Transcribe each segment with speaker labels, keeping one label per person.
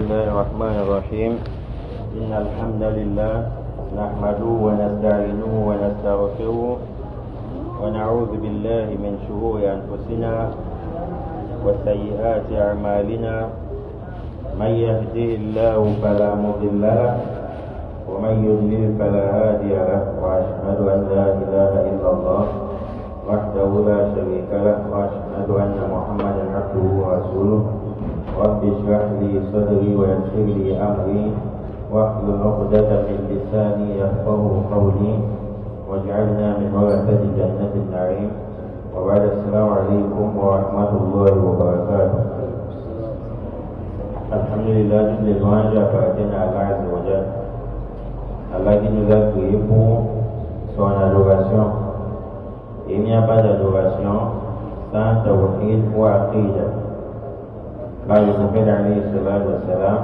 Speaker 1: الله الرحمن الرحيم إن الحمد لله نحمده ونستعينه ونستغفره ونعوذ بالله من شرور أنفسنا وسيئات أعمالنا من يهده الله فلا مضل له ومن يضلل فلا هادي له وأشهد أن لا إله إلا الله وحده لا شريك له وأشهد أن محمدا عبده ورسوله رب اشرح لي صدري ويسر لي أمري واحلل عقدة من لساني يفقهوا قولي واجعلنا من ورثة جنة النعيم وبعد السلام عليكم ورحمة الله وبركاته. الحمد لله جل وعلا فأتينا الله عز وجل. Allah qui nous a créé pour son adoration. Il n'y a pas d'adoration sans tawhid ou aqidah. Car le prophète alayhi salatu wa salam,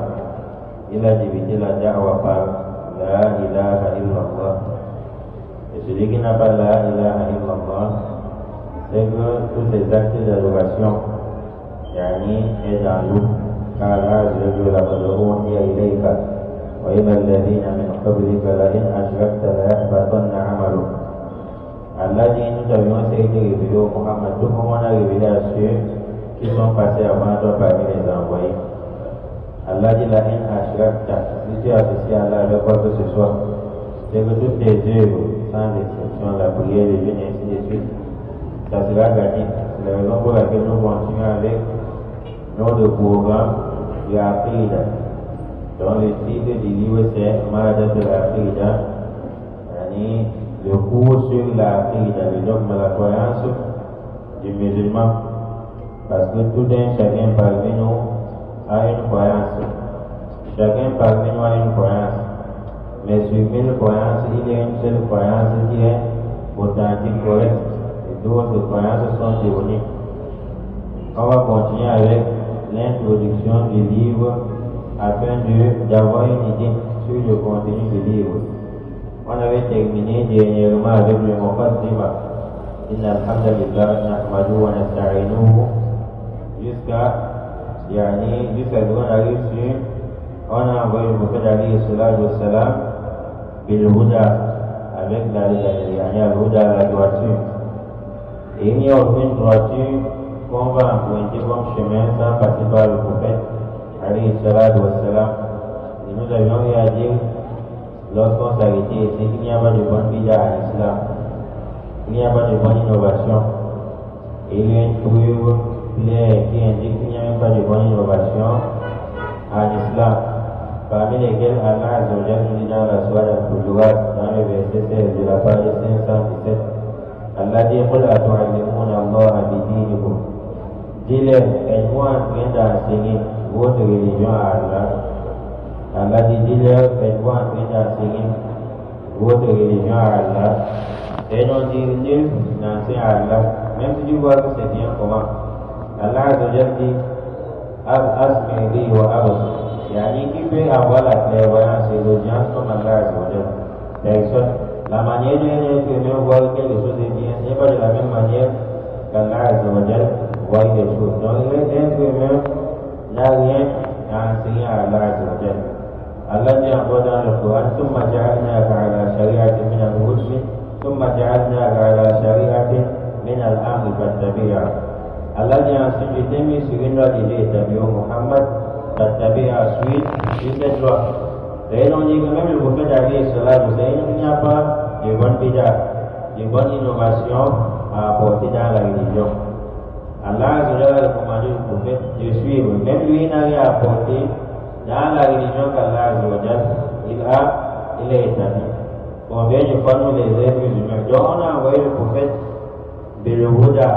Speaker 1: il a débuté la da'wa par la ilaha illallah. Et celui qui n'a pas la ilaha illallah, c'est que tous ces actes d'adoration, est dans l'eau. Car Allah laqad uhiya ilayka wa ila alladhina min qablika la in ashrakta la yahbatanna 'amaluka. Allah dit, nous avions essayé de révéler au Muhammad tout comme on a révélé à ceux qui sont passés avant toi parmi les envoyés. Allah dit, la in ashrakta, si tu associes Allah avec quoi que ce soit, c'est que toutes tes œuvres, sans exception, la prière, le jeûne, ainsi de suite, ça sera gâté. C'est la raison pour laquelle nous continuons avec notre programme de l'Aqidah. Donc le titre du livre c'est Ma'adat al-Aqidah, le cours sur l'Aqidah, le dogme de la croyance du musulman. Parce que tout un chacun parmi nous a une croyance. Chacun parmi nous a une croyance. Mais sur 1000 croyances, il y a une seule croyance qui est authentique, correcte. Et d'autres croyances sont erronées. On va continuer avec l'introduction du livre afin d'avoir une idée sur le contenu du livre. On avait terminé dernièrement avec le Muqaddima. Inna alhamdulillah nahmaduhu wa nasta'inuhu jusqu'à ce qu'on arrive sur on a envoyé le prophète alayhi salatu wa salam bil huda avec la droiture. Et il n'y a aucune droiture qu'on va emprunter comme chemin sans passer par le prophète alayhi salatu wa salam. Et nous avions eu à dire lorsqu'on s'arrêtait ici qu'il n'y a pas de bonne bid'a en islam, il n'y a pas de bonne innovation. Et il y a une preuve claire qui indique qu'il n'y a même pas de bonne innovation en islam, parmi lesquels Allah Azza wa Jalla nous dit dans la sourate Al-Hujurat, dans le verset 16 de la page 517, Allah dit qul atu'allimuna Allah bidinikum. Dis-leur, êtes-vous en train d'enseigner votre religion à Allah? Allah dit, dis-leur, êtes-vous en train d'enseigner votre religion à Allah? Et non dire, nul n'enseigne à Allah, même si tu vois que c'est bien comment. Allah Azza wa Jalla dit, asmi'li wa absir. Qui peut avoir la clairvoyance et l'audience comme Allah Azza wa Jalla? Personne. La manière d'un être humain voir quelque chose est bien, ce n'est pas de la même manière qu'Allah Azza wa Jalla voit des choses. Donc l'être humain n'a rien à enseigner à Allah Azza wa Jalla. Allah dit encore dans le Coran, ثم جعلناك على شريعة من الرسل ثم جعلناك على شريعة من الأمر فاتبعها. Allah dit ensuite, je t'ai mis sur une loi déjà établie au Muhammad, فاتبعها, suite de cette loi. Et on dit que même le prophète alayhi salatu wa salam, il n'y a pas de bonne bid'a, de bonne innovation à apporter dans la religion. Allah a recommandé au prophète de suivre, même lui n'a rien à apporter dans la religion qu'Allah Azza wa Jalla il est établi. Combien de fois nous les êtres humains? Donc on a envoyé le prophète Bil Huda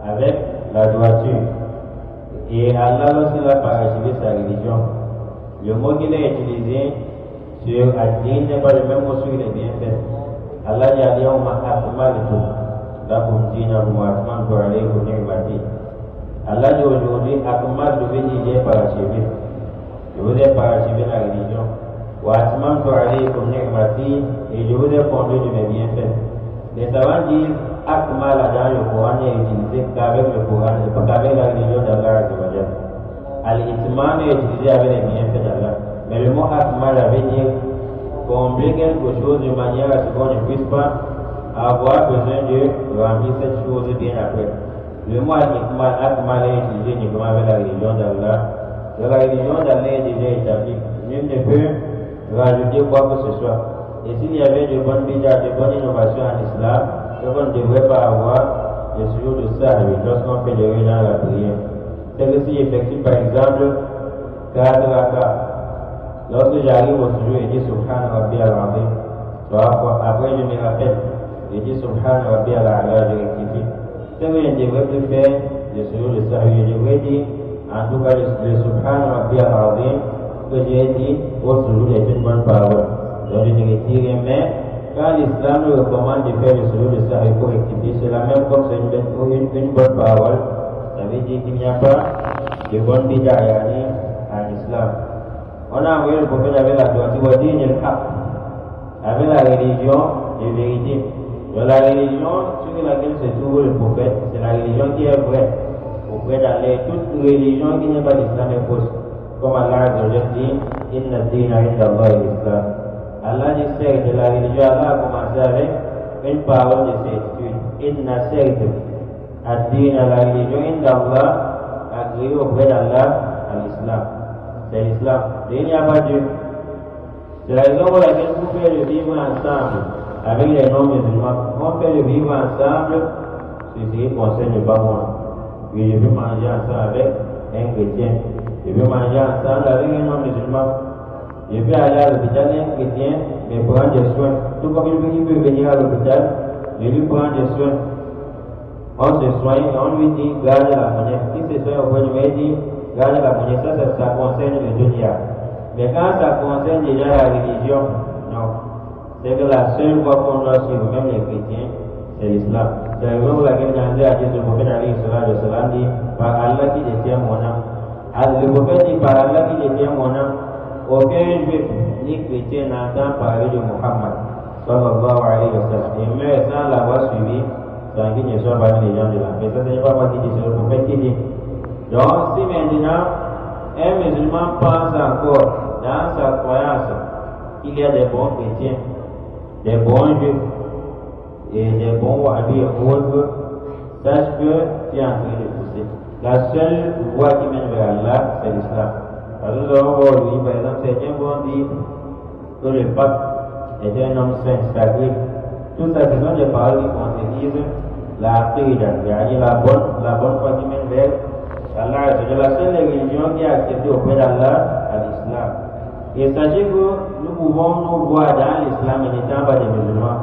Speaker 1: avec la droiture. Et Allah lorsqu'il a parachevé sa religion, le mot qu'il a utilisé sur Ad-Din n'est pas le même mot sur les bienfaits. Allah dit al-yawma akmaltu lakum dinakum wa atmamtu alaykum ni'mati. Allah dit aujourd'hui akmaltu veut dire j'ai parachevé. Je vous ai parachevé la religion. Wa atmamtu alaykum ni'mati, et je vous ai comblé de mes bienfaits. Les savants disent akmal dans le Coran n'est utilisé qu'avec le Coran, qu'avec la religion d'Allah Azza wa Jalla. Al-Itman est utilisé avec les bienfaits d'Allah. Mais le mot Akmal avait dit combler quelque chose de manière à ce qu'on ne puisse pas avoir besoin de remplir cette chose bien après. Le mot Akmal est utilisé uniquement avec la religion d'Allah. La religion d'Allah est déjà établie. Nul ne peut rajouter quoi que ce soit. Et s'il y avait de bonnes bidas, de bonnes innovations en islam, on ne devrait pas avoir le sujoud de sahwi lorsqu'on fait le riz dans la prière. C'est que si effectue par exemple 4 rakas, lorsque j'arrive au sujoud et dis Subhan Rabbi al-Azim, après je me rappelle, je dis Subhan Rabbi al-A'la, je rectifie. C'est que je ne devrais plus faire le sujoud de sahwi, je devrais dire en tout cas le Subhan Rabbi al-Azim que j'ai dit au sujoud est une bonne parole. Donc je ne retire rien, mais quand l'islam nous recommande de faire le sujoud de sahwi pour rectifier, c'est la même comme c'est une bonne parole. Ça veut dire qu'il n'y a pas de bonne bid'a en islam. On a envoyé le prophète avec la droiture, avec la religion de vérité. Donc la religion sur laquelle se trouve le prophète, c'est la religion qui est vraie. Auprès d'Allah, toute religion qui n'est pas l'islam est fausse. Comme Allah dit, Inna dina inda Allah l'islam. Allah dit certes, de la religion, Allah a commencé avec une parole de certitude. Inna certes, ad-dina, la religion inda Allah, agréée auprès d'Allah, à l'islam. C'est l'islam. Il n'y a pas Dieu. C'est la raison pour laquelle vous faites le vivre ensemble avec les non-musulmans. On fait le vivre ensemble, ce qui ne concerne pas moi. Puis je veux manger ensemble avec un chrétien. Je veux manger ensemble avec un non-musulman. Je peux aller à l'hôpital, un chrétien, mais prendre des soins. Tout comme il peut venir à l'hôpital, je lui prends des soins. On se soigne, on lui dit, garde la monnaie. Si se soigne auprès de moi, il dit, garde la monnaie. Ça concerne le dunya. Mais quand ça concerne déjà la religion, non. C'est que la seule voie qu'on doit suivre, même les chrétiens, c'est l'islam. C'est la raison pour laquelle Gandhi a dit, le prophète dit, par Allah qui détient mon âme. Le prophète dit, par Allah qui détient mon âme, aucun juif ni chrétien n'entend parler de Muhammad sallallahu alayhi wa sallam. Et même sans l'avoir suivi, sans qu'il ne soit pas les gens de la paix. Ça, ce n'est pas moi qui dis, c'est le prophète qui dit. Donc, si maintenant un musulman pense encore dans sa croyance qu'il y a des bons chrétiens, des bons juifs et des bons wahhabis et autres, sache que tu es en train de pousser. La seule voie qui mène vers Allah, c'est l'islam. Parce que nous avons aujourd'hui, par exemple, certains vont dire que le pape est un homme saint, sacré. Tout ça, ce sont des paroles qui contredisent la aqida, la bonne foi qui mène vers Allah. C'est la seule religion qui est acceptée auprès d'Allah, à l'islam. Et sachez que nous pouvons nous voir dans l'islam en n'étant pas des musulmans.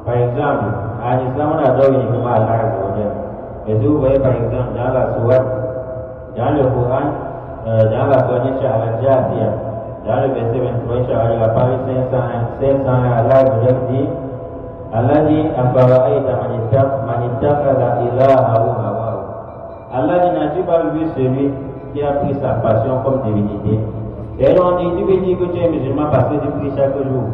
Speaker 1: Par exemple, en islam, on adore uniquement Allah. Mais si vous voyez par exemple dans la sourate, dans le Coran, dans la sourate Al-Jathia, dans le verset 23, il apparaît 500 Allah dit Afara'aita man ittakhadha ilahahu hawahu. Allah dit, n'as-tu pas vu celui qui a pris sa passion comme divinité? Et on dit, tu veux dire que tu es musulman parce que tu pries chaque jour.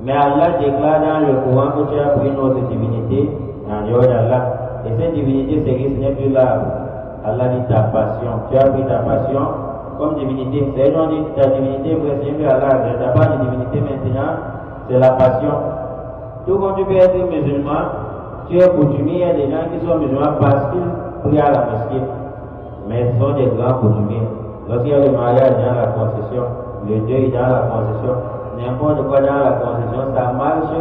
Speaker 1: Mais Allah déclare dans le Coran que tu as pris notre divinité en dehors d'Allah. Et cette divinité, c'est que ce n'est plus là. Allah dit ta passion. Tu as pris ta passion comme divinité. C'est on dit ta divinité, c'est plus Allah. Tu n'as pas de divinité maintenant, c'est la passion. Tout comme tu peux être musulman, tu es coutumier, il y a des gens qui sont musulmans parce qu'ils prient à la mosquée. Mais ce sont des grands coutumiers. Lorsqu'il y a le mariage dans la concession, le deuil dans la concession, n'importe quoi dans la concession, ça marche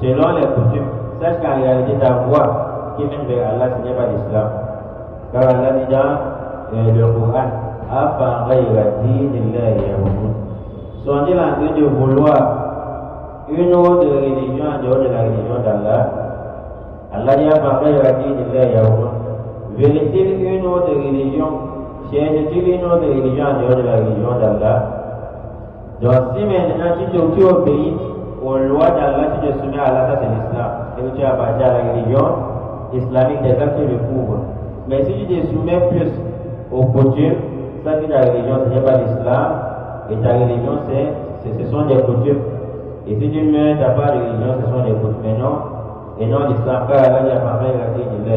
Speaker 1: selon les coutumes. Sache qu'en réalité, ta voix qui mène vers Allah, ce n'est pas l'islam. Car Allah dit dans le Coran, Afa ghayra dinillahi yabghun. Sont-ils en train de vouloir une autre religion en dehors de la religion d'Allah? Allah dit Afa ghayra dinillahi yabghun. Veulent-ils une autre religion? Cherchent-ils une autre religion en dehors de la religion d'Allah? Donc si maintenant tu obéis aux lois d'Allah, tu te soumets à Allah, ça c'est l'islam. Et tu appartiens à la religion islamique, des actes le couvrent. Mais si tu te soumets plus aux coutumes, ça que ta religion ce n'est pas l'islam, et ta religion ce sont des coutumes. Et si tu mets ta part de religion, ce sont des coutumes, mais non, et non l'islam, car Allah dit à Marie, il a dit, mais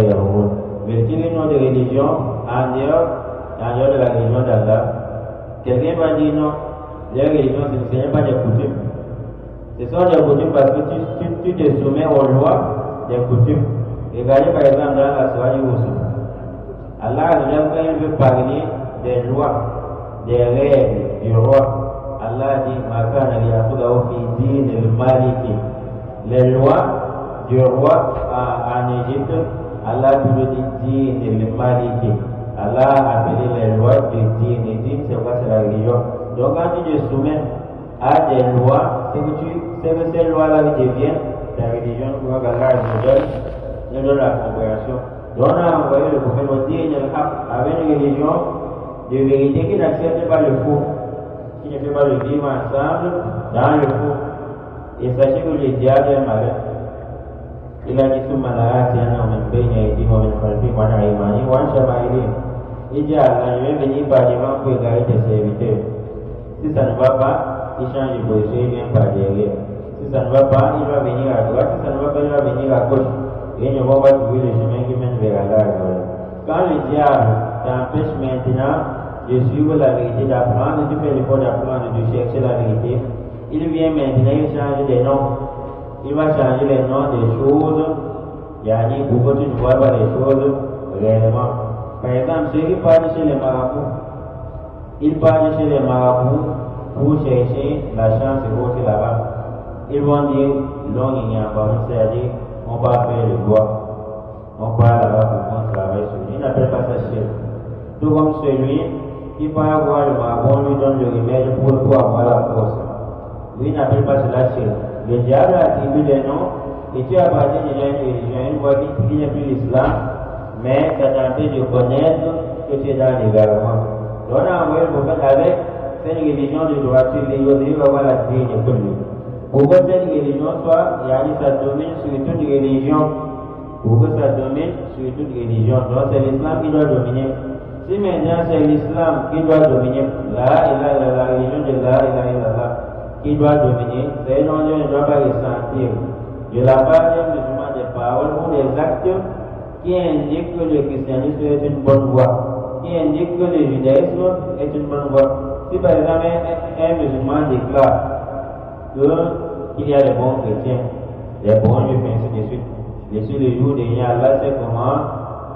Speaker 1: il y a une autre religion en dehors en dehors de la religion d'Allah, quelqu'un va dire non, les religions, ce n'est pas des coutumes. Ce sont des coutumes parce que tu te soumets aux lois des coutumes. Regardez par exemple dans la Surah Yusuf. Allah, quand il veut parler des lois, des règles du roi, Allah dit Makana liyakhudahu fi din al-maliki. Les lois du roi en Égypte, Allah lui dit din al-maliki. Allah a appelé les lois du din. Et din, c'est quoi? C'est la religion. Donc quand tu te soumets à des lois, c'est que ces lois-là deviennent ta religion pour Allah nous donne la compréhension. Donc on a envoyé le prophète au din al-haq avec une religion de vérité qui n'accepte pas le faux, qui ne fait pas le vivre ensemble dans le faux. Et sachez que le diable est malin. Il a dit sous Malahati, on paye et dit, on fait qu'on a émané, on chamaïli. Il dit à Allah, je vais venir par devant pour égarer tes serviteurs. Si ça ne va pas, il change de position, il vient par derrière. Si ça ne va pas, il va venir à droite. Si ça ne va pas, il va venir à gauche. Et ils ne vont pas trouver le chemin qui mène vers Allah. Quand le diable t'empêche maintenant de suivre la vérité, d'apprendre, tu fais l'effort d'apprendre, de chercher la vérité, il vient maintenant, il change des noms. Il va changer les noms des choses. Il y a dit, pourquoi tu ne vois pas les choses réellement. Par exemple, ceux qui partent chez les marabouts, ils partent chez les marabouts pour chercher la chance et autres là-bas. Ils vont dire, non, il n'y a pas, c'est-à-dire, on va faire le droit. On part là-bas pour qu'on travaille sur lui. Il n'appelle pas ça chef. Tout comme celui qui part voir le marabout, on lui donne le remède pour avoir la force. Lui n'appelle pas cela chef. Le diable attribue des noms et tu appartiens déjà à une religion, une fois qu'il n'est plus l'islam, mais ça t'empêche de connaître que tu es dans l'égarement. Donc on a envoyé le prophète avec cette religion de droiture, il va avoir la digne pour lui. Pour que cette religion soit, ça domine sur toute religion. Pour que ça domine sur toute religion. Donc c'est l'islam qui doit dominer. Si maintenant c'est l'islam qui doit dominer, la religion de la ilaha illallah qui doit dominer, c'est une on ne doit pas ressentir de la part des musulmans des paroles ou des actes qui indiquent que le christianisme est une bonne voie, qui indiquent que le judaïsme est une bonne voie. Si par exemple un musulman déclare qu'il y a des bons chrétiens, des bons juifs, ainsi de suite, et sur le jour de Allah, c'est comment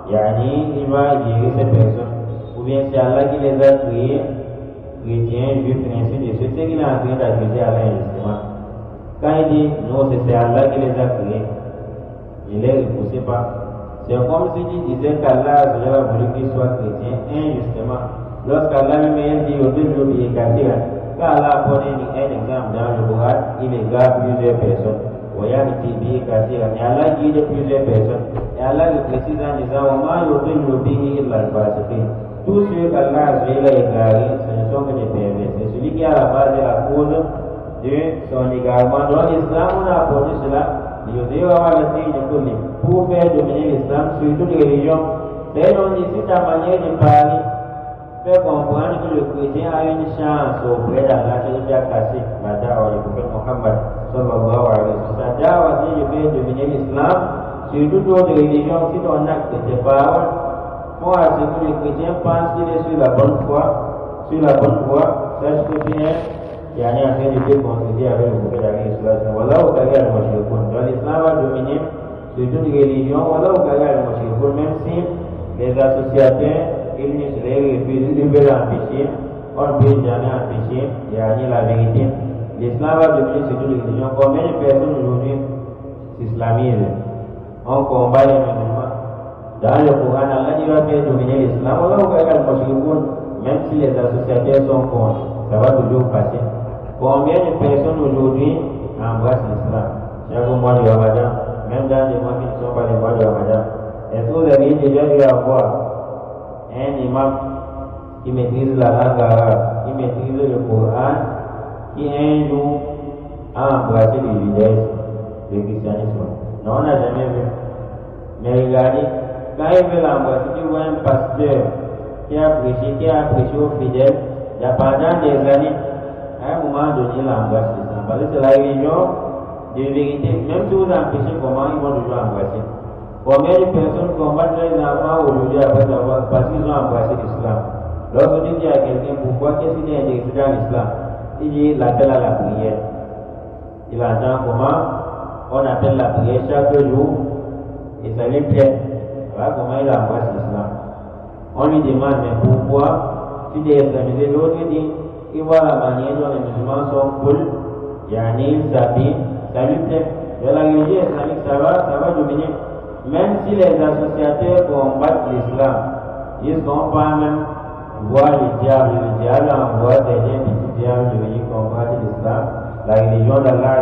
Speaker 1: il va gérer ces personnes. Ou bien c'est Allah qui les a créés, chrétiens, juifs, ainsi de suite, c'est qu'il est en train d'accuser Allah justement. Quand il dit non, c'est Allah qui les a créés, il ne les repousse pas. C'est comme s'il disait qu'Allah a voulu qu'il soit chrétien injustement. Lorsqu'Allah lui-même dit au début de quand Allah a donné un exemple dans le Coran, il égare plusieurs personnes. Et Allah guide plusieurs personnes. Et Allah le précise en disant tous ceux qu'Allah a égarés, ce ne sont que des pervers. C'est celui qui a la base et la cause de son égarement. Dans l'islam, on a apporté cela. Pour faire dominer l'islam sur toute religion. C'est donc ici ta manière de parler. Faire comprendre que le chrétien a une chance auprès d'Allah, c'est déjà cassé. La dawa du prophète Mohammed sallallahu alayhi wa sallam. La dawa, c'est de faire dominer l'islam sur toute autre religion. Si ton acte et tes paroles font à ce que le chrétien pense qu'il est sur la bonne voie, sache que tu es en train de te concéder avec le prophète alayhi wa sallam. Voilà au carrière le mashriqoun. Donc l'islam va dominer sur toute religion. Voilà au carrière le mashriqoun. Même si les associateurs ils refusent, ils veulent empêcher, on ne peut jamais empêcher, la vérité. L'islam va dominer sur toute religion. Combien de personnes aujourd'hui s'islamisent? On combat les musulmans. Dans le Coran, Allah dit va faire dominer l'islam. Voilà au carrière le mashriqoun. Même si les associateurs sont contre, ça va toujours passer. Combien de personnes aujourd'hui embrassent l'islam? Chaque mois du Ramadan, même dans les mois qui ne sont pas les mois du Ramadan. Est-ce que vous avez déjà vu avoir un imam qui maîtrise la langue arabe, qui maîtrise le Coran, qui un jour a embrassé le judaïsme, le christianisme? Non, on n'a jamais vu. Mais regardez, quand il veut l'embrasser, tu vois un pasteur qui a prêché aux fidèles, pendant des années, à un moment donné, il embrasse l'islam. Parce que c'est la religion de vérité. Même si vous empêchez comment, ils vont toujours embrasser. Combien de personnes combattent les enfants aujourd'hui parce qu'ils ont embrassé l'islam? Lorsque tu dis à quelqu'un pourquoi, qu'est-ce qu'il est intéressé dans l'islam, il dit l'appel à la prière. Il entend comment on appelle la prière chaque jour et ça lui plaît. Voilà comment il embrasse l'islam. On lui demande mais pourquoi tu t'es islamisé. L'autre dit il voit la manière dont les musulmans sont cool, ils s'habillent, ça lui plaît. De la religion islamique, ça va dominer. Même si les associateurs combattent l'islam, ils ne vont pas même voir le diable envoie certains petits diables de venir combattre l'islam. La religion d'Allah,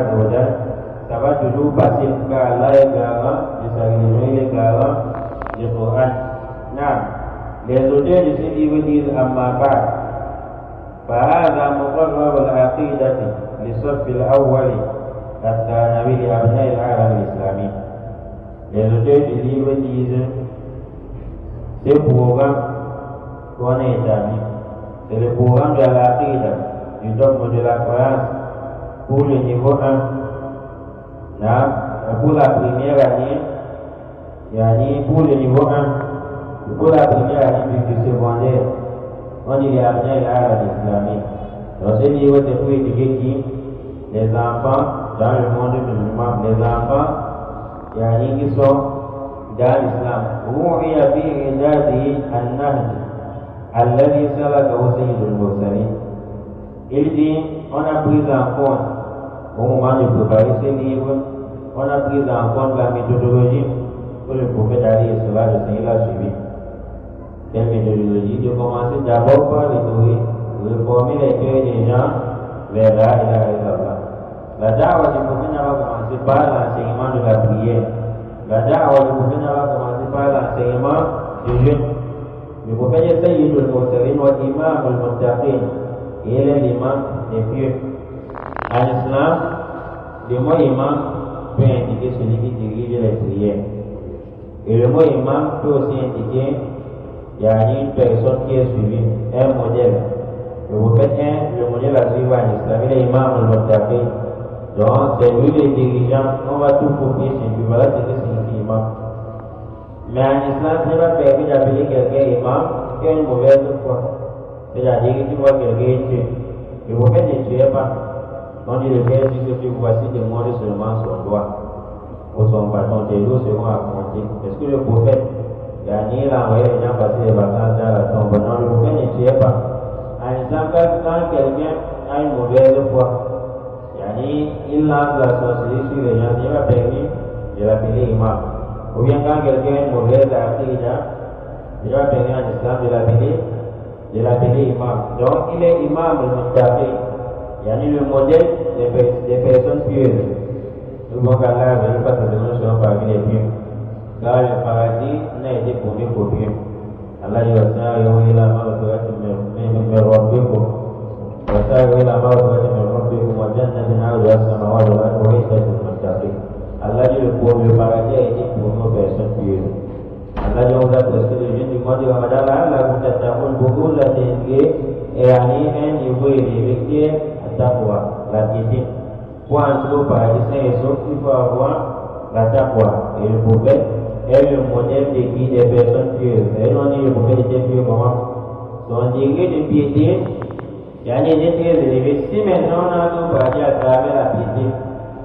Speaker 1: ça va toujours passer car Allah est garant de sa religion, il est garant du Coran. Les auteurs de ce livre disent Amma Ba'd فهذا مقرر العقيدة للصف الأول الثانوي لأبناء العالم الإسلامي. Les auteurs du livre disent ce programme qu'on a établi, c'est le programme de l'Aqida, du dogme de la croyance pour le niveau 1. Pour la première année, pour le niveau 1, pour la première année du secondaire, on dit les Abnai al-Arab islamique. Dans ce livre, c'est pour éduquer qui? Les enfants dans le monde musulman, les enfants qui sont dans l'islam. ووعي في إعداده النهج الذي سلكه سيد المرسلين. Il dit, on a pris en compte, au moment de préparer ce livre, on a pris en compte la méthodologie que le prophète Ali et cela, le Seigneur a suivi. Quelle méthodologie? De commencer d'abord par les théories, reformer les cœurs des gens vers la ilaha illallah. La da'wah du prophète va commencer par l'enseignement de la prière. La da'wah du prophète va commencer par l'enseignement du jeûne. Le prophète est Sayyidul Mursalin wa Imam al-Muttaqin. Et il est l'imam des pieux. En islam, le mot imam peut indiquer celui qui dirige les prières. Et le mot imam peut aussi indiquer une personne qui est suivie, un modèle. Le prophète est le modèle à suivre en islam. Il est imam al-Muttaqin. Donc, c'est lui le dirigeant, on va tout copier chez lui. Voilà ce que signifie imam. Mais en islam, ce n'est pas permis d'appeler quelqu'un imam qui a une mauvaise foi. C'est-à-dire que tu vois quelqu'un tuer. Le prophète ne tuait pas. On dit le père dit que tu voici de montrer seulement son doigt ou son bâton, tes dos seront affrontés. Est-ce que le prophète, il a envoyé les gens passer les vacances dans la tombe? Non, le prophète ne tuait pas. En islam, quand quelqu'un a une mauvaise foi, il lance la sorcellerie sur les gens, il va permis de l'appeler imam. Ou bien quand quelqu'un a une mauvaise aqida, il va permis en islam de l'appeler imam. Donc il est imam al-Muttaqi, le modèle des personnes pieuses. Nous voulons qu'Allah ne pas se donner parmi les pieux. Car le paradis n'a été promis qu'aux pieux. Allah dit وَسَارِعُوا إِلَىٰ مَغْفِرَةٍ مِّن رَّبِّكُمْ وَسَارِعُوا إِلَىٰ مَغْفِرَةٍ مِّن رَّبِّكُمْ وَجَنَّةٍ عَرْضُهَا السَّمَاوَاتُ وَالْأَرْضُ أُعِدَّتْ لِلْمُتَّقِينَ. Allah dit le paradis a été promis aux personnes pieuses. Allah dit on a presque le jeûne du mois de Ramadan là vous t'attendez beaucoup la dénigrer et aller un niveau élevé qui est la taqwa, la piété. Pour entrer au paradis saint et sauf, il faut avoir la taqwa. Et le prophète est le modèle de qui des personnes pieuses. Et on dit le prophète était pieux comment? Son degré de piété, il est très élevé. Si maintenant on entre au paradis à travers la piété,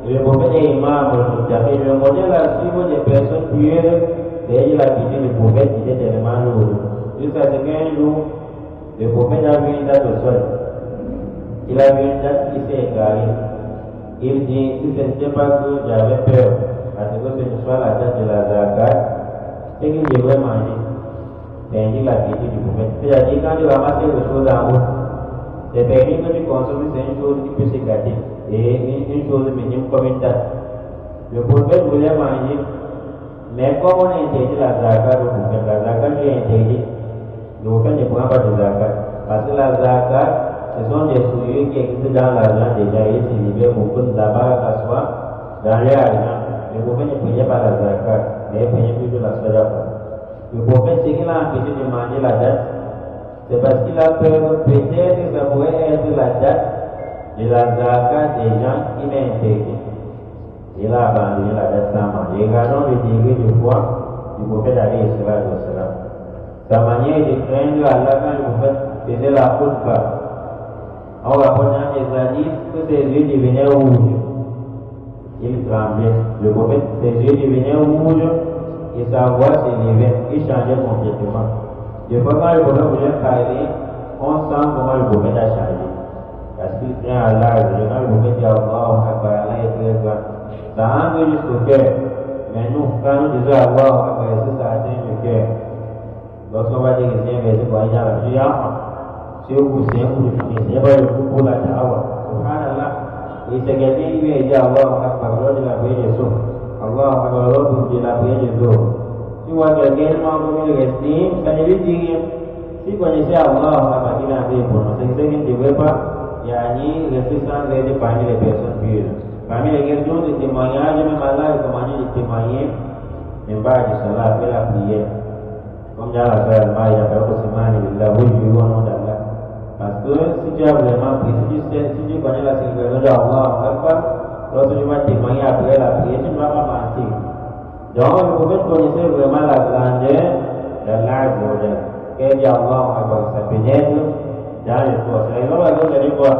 Speaker 1: et le prophète est imam, le modèle à suivre des personnes pieuses, c'est la piété du prophète qui était tellement lourd. Jusqu'à ce qu'un jour, le prophète a vu une date au sol. Il a vu une date qui s'est égarée. Il dit, si ce n'était pas que j'avais peur, parce que ce ne soit la date de la zakat, c'est qu'il devrait manger. C'est indique la piété du prophète. C'est-à-dire quand tu ramasses quelque chose en route, c'est permis que tu consommes, c'est une chose qui peut se gâter. Et une chose minime comme une date. Le prophète voulait manger, mais comme on a interdit la zakat au prophète, la zakat lui est interdite. Le prophète ne prend pas de zakat. Parce que la zakat, ce sont des souillures qui existent dans l'argent déjà. Et c'est libéré beaucoup de tabac à soi dans l'argent. Le prophète ne prenait pas la zakat, mais il prenait plutôt la sadaqa. Le prophète, ce qu'il a empêché de manger la date, c'est parce qu'il a peur que peut-être que ça pourrait être la date de la zakat des gens qui l'ont interdit. Il a abandonné la date sans manger. Regardons le degré de foi du prophète alayhi salatu wassalam. Sa manière de craindre Allah quand le prophète faisait la khutbah. En rapportant des hadiths que ses yeux devenaient rouges. Il tremblait. Le prophète, ses yeux devenaient rouges et sa voix s'élevait. Il changeait complètement. Des fois, quand le prophète voulait parler, on sent comment le prophète a changé. Parce qu'il tient à l'âge. Quand le prophète dit Allah est très grand. Ça entre jusqu'au cœur. Mais nous, quand nous disons Allah, ça atteint le cœur. Lorsqu'on va dire que c'est un verset pour aller dans la vie, c'est pas le coup pour la da'wah. Subhanallah. Et c'est quelqu'un qui vient dire Allah Akbar, lors de la prière des sauts. Allah Akbar, lors de la prière des sauts. Si vous voyez quelqu'un qui le respire, ça ne lui dit rien. Si vous connaissez Allah Akbar, il a fait pour nous. C'est ce qui ne devrait pas rester sans aider parmi les personnes pures. Parmi les questions de témoignage, même Allah est commandé de témoigner, même pas de cela après la prière. Comme dans la soirée, il y a pas aussi mal, il a voulu vivre au nom d'Allah. Parce que si tu as vraiment pris, si tu connais la célébration d'Allah, lorsque tu vas témoigner après la prière, tu ne vas pas mentir. Donc, le prophète connaissait vraiment la grandeur d'Allah. Qu'est-ce que Allah, ça pénètre dans le corps. C'est la raison de dire quoi?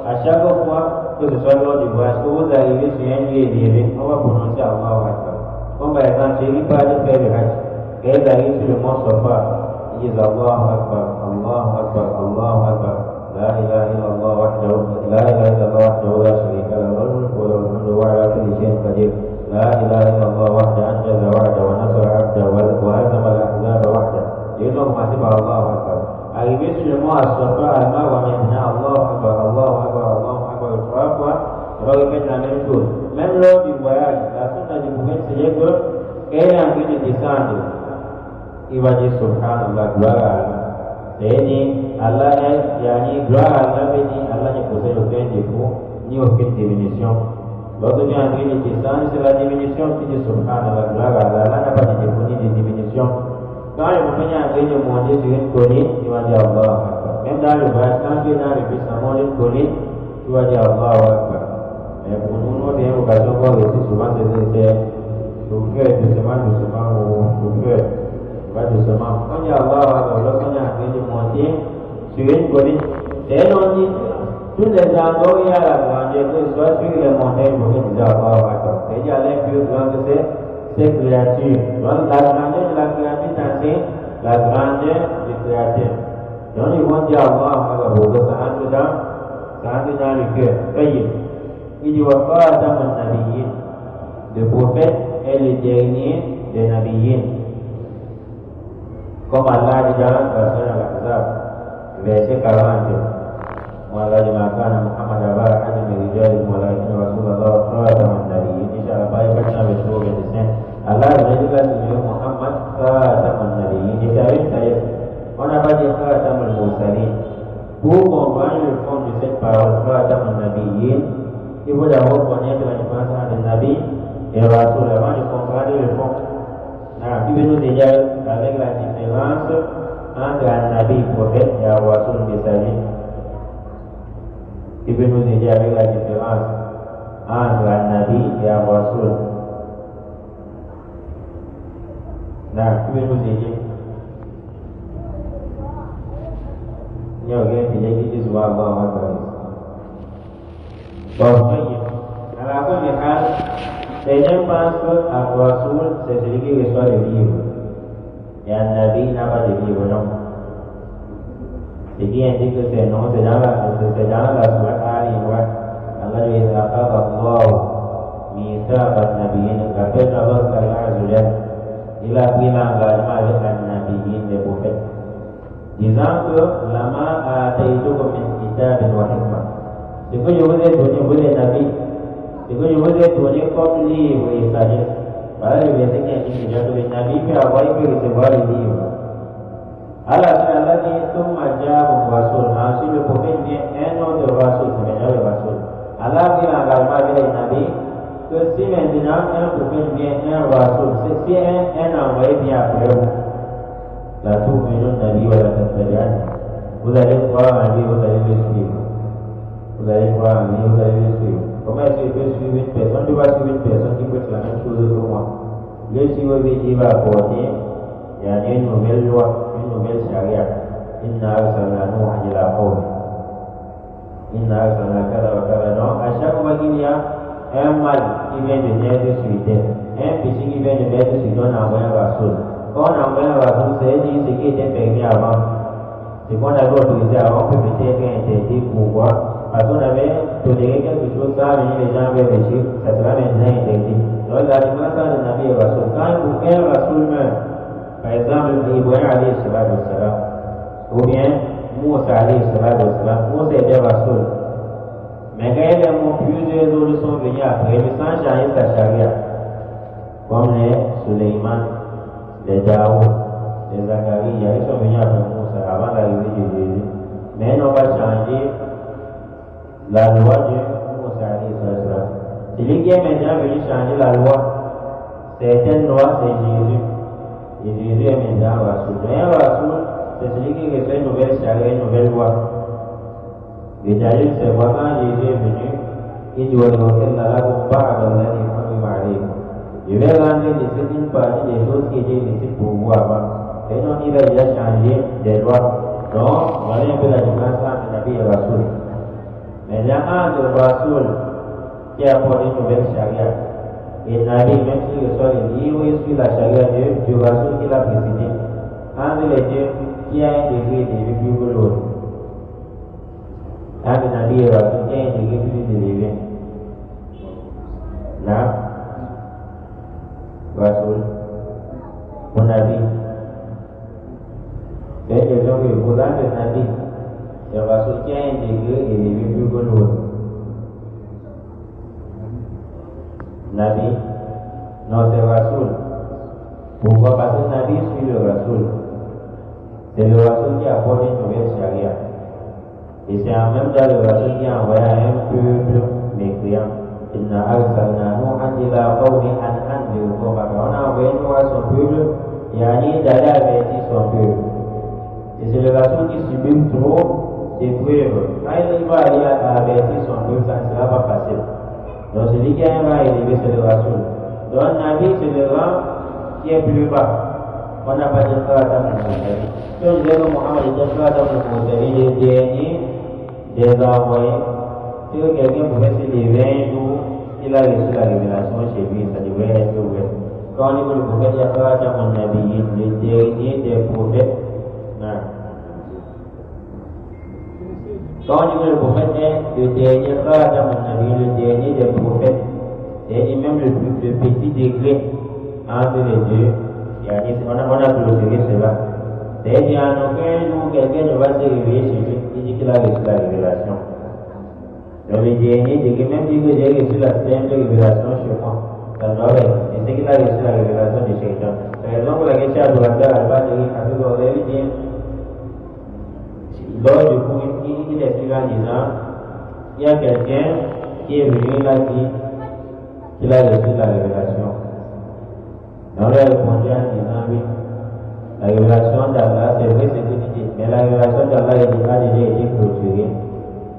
Speaker 1: À chaque fois que ce soit lors du voyage, que vous arrivez sur un lieu élevé, on va prononcer Allah. Comme par exemple, je n'ai pas de faire le Hajj. Quand ils arrivent sur le mont Safa, ils disent Allahu Akbar, Allahu Akbar, Allahu Akbar. La ilaha illallah wahdahu, la ilaha illallah wahdahu la sharika lahu, lahul mulku wa lahul hamdu wa ala kulli shay'in qadir. La ilaha illallah wahdahu anjaza wa'dahu wa nasara 'abdahu wa hazama al-ahzaba wahdahu. Ils ont commencé par Allahu Akbar. Arrivé sur le mont Safa, Al-Marwa, maintenant Allahu Akbar, Allahu Akbar, Allahu Akbar, 3 fois, on va répéter la même chose. Même lors du voyage, la sunna du prophète, c'est que quand il est en train de descendre, il va dire Subhanallah, gloire à Allah. C'est-à-dire, Allah est, gloire à Allah, Allah ne possède aucun défaut, ni aucune diminution. Lorsque tu es en train de descendre, c'est la diminution qui dit Subhanallah, gloire à Allah. Allah n'a pas de défaut ni de diminution. Quand le prophète est en train de monter sur une colline, il va dire Allah Akbar. Même dans le voyage, quand tu es dans le bus, à monter une colline, tu vas dire Allah Akbar. Mais pour nous, nous avons l'occasion de voir ici souvent c'est le frère, doucement, ou le frère. Doucement. On dit Allah Akbar, lorsqu'on est en train de monter sur une colline, et on dit, tous les endroits où il y a la grandeur, que ce soit sur les montagnes, il faut dire Allah Akbar. C'est-à-dire, Allah est plus grand que ces créatures. Donc, la grandeur de la créature t'enseigne la grandeur du créateur. Donc, ils vont dire Allah Akbar, ça entre dans le cœur. Voyez, il dit, wa khatamun nabiyyin. Le prophète est le dernier des nabiyyin. Comme Allah dit dans la Surah Al-Ahzab, verset 40. Allah dit Makana Muhammad Abara Adam Rijal Malaikina Rasulullah Khataman Nabiyyin. Insyaallah baik pada verset 25. Allah menjadikan Nabi Muhammad Khataman Nabiyyin. Et avec ça, on n'a pas dit Khataman Mursalin. Pour comprendre le fond de cette parole Khataman Nabiyyin, il faut d'abord connaître la différence entre Nabi et Rasul avant de comprendre le fond. Il veut nous dire avec la différence entre un Nabi prophète et un Rasul messager. Il veut nous aider avec la différence entre un Nabi et un Rasul. Il veut nous aider. Il y a quelqu'un qui dit souvent Allah. Bon, à la fin des cas, les gens pensent qu'un Rasul, c'est celui qui reçoit le livre. Et un Nabi n'a pas de livre, non. Ce qui indique que c'est non, c'est dans la Surah Al-Imran. Allah dit Allah Mithaq al-Nabiyyin. Rappelle Allah sallallahu alayhi wa sallam. Il a pris l'engagement avec al-Nabiyyin, les prophètes, disant que Lama a'taytukum min kitabin wa hikmah. Ce que je vous ai donné, vous les nabis, ce que je vous ai donné comme livre et sagesse. Voilà le verset qui indique déjà que le nabi peut avoir, il peut recevoir le livre. Allah dit Summa ja'ahum rasul. Ensuite le prophète vient un autre rasul, c'est maintenant le rasul. Allah a pris l'engagement avec les nabis que si maintenant un prophète vient un rasul, si un envoyé vient après vous, la tu'minun nabi wa la tattabi'an. Vous allez croire en lui, vous allez le suivre. Vous allez croire en lui, vous allez le suivre. Comment est-ce que je peux suivre une personne? Tu vas suivre une personne qui peut faire la même chose que moi. Le suivre, il va apporter, il y a une nouvelle loi, une nouvelle charia. inna arsalna Nuhan ila qaumi, inna arsalna kada wa kada. Donc à chaque fois qu'il y a un mal qui vient de naître sur terre, un péché qui vient de naître sur terre, on envoie un rasoul. Quand on envoie un rasoul, c'est dire ce qui était permis avant, ce qu'on avait autorisé avant peut peut-être interdit. Pourquoi? Parce qu'on avait toléré quelque chose, ça a venu, les gens avaient péché, ça sera maintenant interdit. Donc la différence entre le Nabi et le rasoul, quand un rasoul meurt, par exemple Ibrahim alayhi salam, ou bien Moussa alayhi salam, Moussa était rasoul. Mais quand il y a plusieurs autres sont venus après, ils sans changer sa charia, comme les Suleiman, les Daoud, les Zacharie, ils sont venus après Moussa avant l'arrivée de Jésus. Mais ils n'ont pas changé la loi de Moussa alayhi salam. Celui qui est maintenant venu changer la loi, certaines lois, c'est Jésus. Et Jésus est maintenant rasoul. Donc un rasoul, c'est celui qui reçoit une nouvelle charia, une nouvelle loi. Et d'ailleurs, c'est quand Jésus est venu, il dit je vais rendre une partie des choses qui étaient laissées pour vous avant. Et donc, il va déjà changer des lois. Donc, voilà un peu la différence entre Nabi et Rasoul. Maintenant, entre Rasoul qui apporte une nouvelle charia et Nabi, même s'il reçoit les livres, il suit la charia du Rasoul qui l'a précédé. Entre les deux, qui a un degré de plus que l'autre. Entre Nabi et Rasoul, qui a un degré plus élevé. Là, Rasoul, mon Nabi. C'est une question que vous avez le Nabi. C'est Rasoul qui a un degré élevé plus que l'autre. Nabi, non, c'est Rasoul. Pourquoi? Parce que Nabi suit le Rasoul. C'est le Rasoul qui apporte une nouvelle charia. Et c'est en même temps le Rasoul qui a envoyé à un peuple mécréant. Inna arsalna Nuhan ila qawmi an anzir qawmaka. On a envoyé Noah à son peuple et a dit d'aller avertir son peuple. Et c'est le Rasoul qui subit trop d'épreuves. Quand il va aller avertir son peuple, ça ne sera pas facile. Donc celui qui a un rang élevé, c'est le Rasoul. Donc Nabi, c'est le rang qui est plus bas. On n'a pas dit ça à Adam al-Mursali. Si on disait que Mohammed était ça à Adam al-Mursali, le dernier des envoyés, si quelqu'un pouvait se lever un jour, il a reçu la révélation chez lui, ça devrait être ouvert. Quand on dit que le prophète Yahya a mon Nabi, le dernier des prophètes, non. Quand on dit que le prophète est le dernier, le dernier des prophètes, c'est même le petit degré entre les deux, on a clôturé cela. C'est-à-dire, en aucun jour, quelqu'un ne va se réveiller chez lui, il dit qu'il a reçu la révélation. Donc le dernier degré, même dit que j'ai reçu la simple révélation chez moi, ça doit être. Et c'est qu'il a reçu la révélation de Shaitan. C'est la raison pour laquelle Cheikh Abdul Al-Badri a fait l'oreille, il dit, lors du coup, il explique en disant, il y a quelqu'un qui est venu, il a dit qu'il a reçu la révélation. Donc il a répondu en disant, oui, la révélation d'Allah, c'est vrai, c'est ce que tu dis, mais la révélation d'Allah a déjà été clôturée.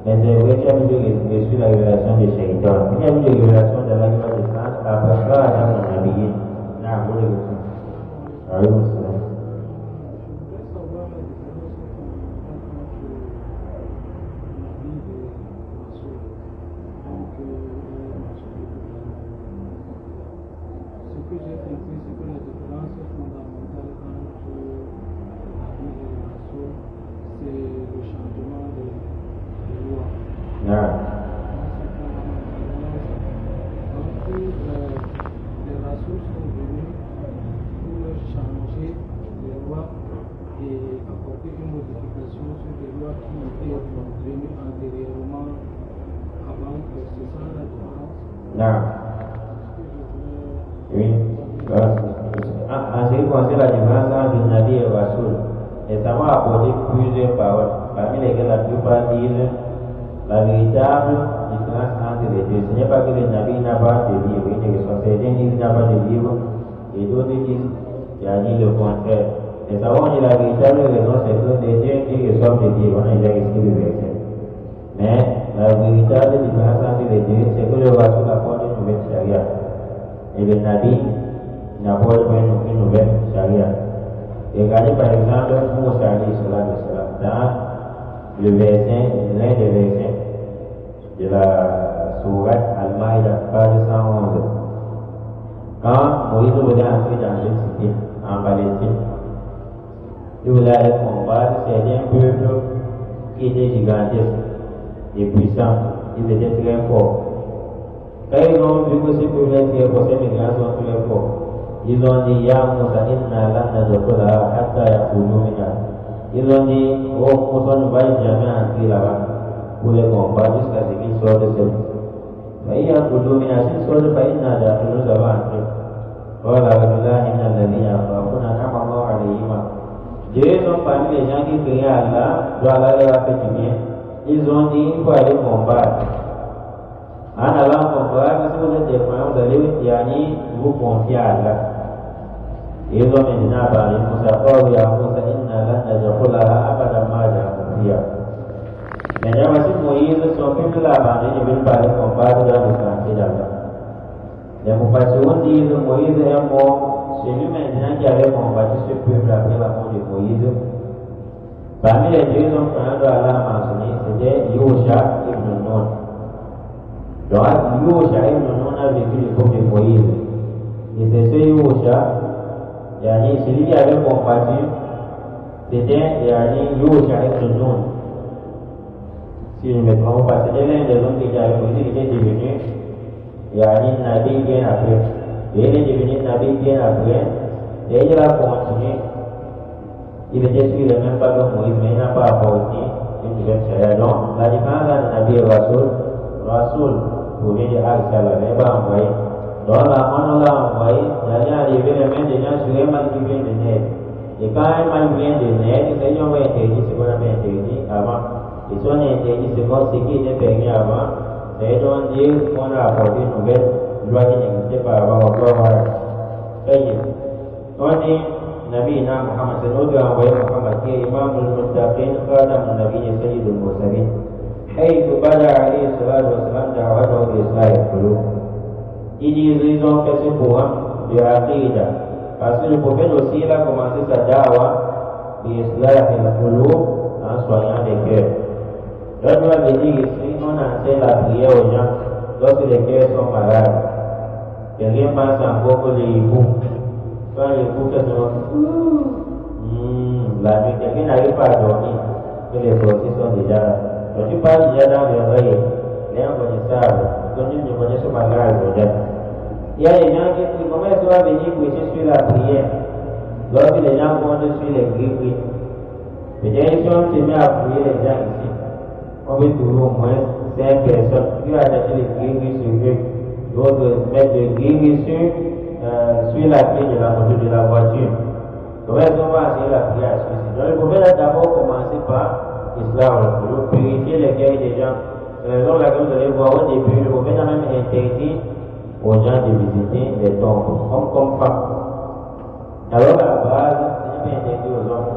Speaker 1: Mais c'est vrai qu'il y a reçu la révélation de Shaitan. Il y a eu une révélation d'Allah qui va descendre après ça, Adam a habillé. Non, vous le reçu. Oui. En ce qui concerne la différence entre le Nabi et le Rasoul, les savants ont apporté plusieurs paroles, parmi lesquelles la plupart disent la véritable différence entre les deux. Ce n'est pas que le Nabi n'a pas de livre, certains disent qu'il n'a pas de livre, et d'autres disent qu'il a dit le contraire. Les savants ont dit la véritable raison, c'est que les deux qui reçoivent des livres, on a déjà récité le verset. Mais la véritable différence entre les deux, c'est que le Rasoul apporte une nouvelle charia. Et le Nabi n'apporte pas une nouvelle charia. Regardez par exemple Moussa alayhi salam. dans le verset, l'un des versets de la sourate Al-Maïda, page 111. Quand Moïse voulait entrer dans une cité en Palestine, il voulait aller combattre certains peuples qui étaient gigantesques et puissants. Ils étaient très forts. Quand ils ont vu que ces peuples étaient très forts, ces migrants sont très forts, ils ont dit Ya Moussa inna lan nadkhulaha hatta yakhruju minha. Ils ont dit oh Moussa ne va jamais entrer là-bas pour les combats jusqu'à ce qu'ils sortent de cette. Mais il y a yakhruju minha, s'ils sortent fa inna dakhilun, ça va entrer. Qala rajulani min alladhina yakhafuna an'ama Allahu alayhim. Dieu sont parmi les gens qui crient à Allah, doit Allah leur a fait du bien. Ils ont dit il faut aller combattre. En allant combattre, si vous êtes des croyants, vous allez vous confier à Allah. Ils ont maintenant parlé Moussa, oh ya Moussa, inna lan nadkhulaha abadan ma dakhulu fiha. Maintenant, voici Moïse, son peuple l'a abandonné, il veut parler combattre dans le sentier d'Allah. Les Moufassirons disent Moïse est mort, c'est lui maintenant qui avait combattu ce peuple après la mort de Moïse. Parmi les deux hommes que Allah a mentionné, c'était Yosha ibn Nun. Donc, Yosha ibn Nun a vécu l'époque de Moïse. Et c'est ce Yosha, celui qui avait combattu, c'était Yosha ibn Nun. Si je ne me trompe pas, c'était l'un des hommes qui avait Moïse, qui était devenu Nabi bien après. Et il est devenu Nabi bien après. Et il a continué. Il était sur le même pas que Moïse, mais il n'a pas apporté une nouvelle charia. Donc, la différence entre Nabi et Rasoul, pour venir à Al-Salah, n'est pas envoyé. Donc là, on l'a envoyé, il allait arriver les mains des gens sur un mal qui vient de naître. Et quand un mal vient de naître, c'est qu'on va interdire ce qu'on avait interdit avant. Et si on a interdit ce qui était permis avant, c'est donc dire qu'on a apporté une nouvelle loi qui n'existait pas avant. On dit, Nabi Muhammad, c'est nous qui avons envoyé Muhammad, qui est imam al-Muttaqin, khatam al-Nabi, sayyid al-Mursalin. حيث بدأ عليه الصلاة والسلام دعوته بإصلاح القلوب. Ils ont fait ce programme de Aqidah. Parce que le prophète aussi il a commencé sa da'wa d'Islah al-Qulub en soignant les cœurs. Donc on va dire ici, on enseigne la prière aux gens lorsque les cœurs sont malades. Quelqu'un pense encore que les hiboux. Quand les hiboux la nuit, quelqu'un n'arrive pas à dormir, que les sorties sont déjà là. Donc tu passes déjà dans le rêve, les gens connaissent, ils ne connaissent pas la raison. Il y a des gens qui disent comment est-ce qu'on va venir prêcher sur la prière lorsque les gens comptent sur les gris-gris. C'est-à-dire si on se met à prier les gens ici, on veut trouver au moins 5 personnes qui vont attacher les gris-gris sur eux, d'autres mettre les gris-gris sur la clé de la moto de la voiture. Comment est-ce qu'on va essayer la prière à celui-ci? Donc le prophète a d'abord commencé par Islam, pour purifier les cœurs des gens. C'est la raison pour laquelle vous allez voir au début, le prophète a même interdit aux gens de visiter les tombes, hommes comme femmes. Alors à la base, ce n'est pas interdit aux hommes,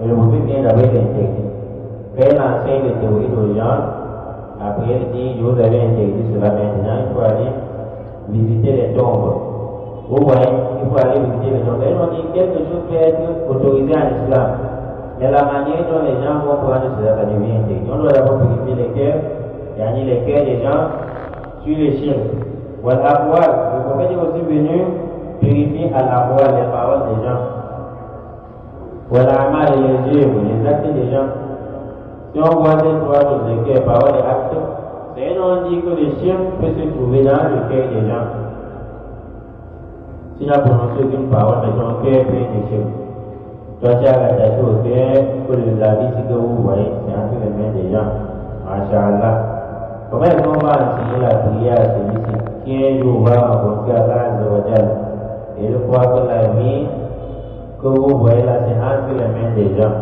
Speaker 1: mais le prophète vient d'abord l'interdit. Quand il enseigne les théories aux gens, après il dit, je vous avais interdit cela, maintenant il faut aller visiter les tombes. Vous voyez, il faut aller visiter les tombes. Ils ont dit quelque chose peut être autorisé en islam. Mais la manière dont les gens vont prendre cela, ça devient interdit. On doit d'abord purifier les cœurs, gagner les cœurs des gens sur les chiens. Voilà, le prophète est aussi venu purifier à la voix les paroles des gens. Voilà, les yeux, les actes des gens. Si on voit ces trois choses, le cœur, paroles et actes, c'est on dit que les chiens peuvent se trouver dans le cœur des gens. Si on a prononcé aucune parole, mais ton cœur peut être des chiens. Toi, tu as attaché au cœur que la vie, c'est que vous voyez, c'est entre les mains des gens. Masha'Allah. Comment est-ce qu'on va enseigner la prière à celui-ci qui un jour va rencontrer Allah Azzawajal et il croit que la vie que vous voyez là, c'est entre les mains des gens.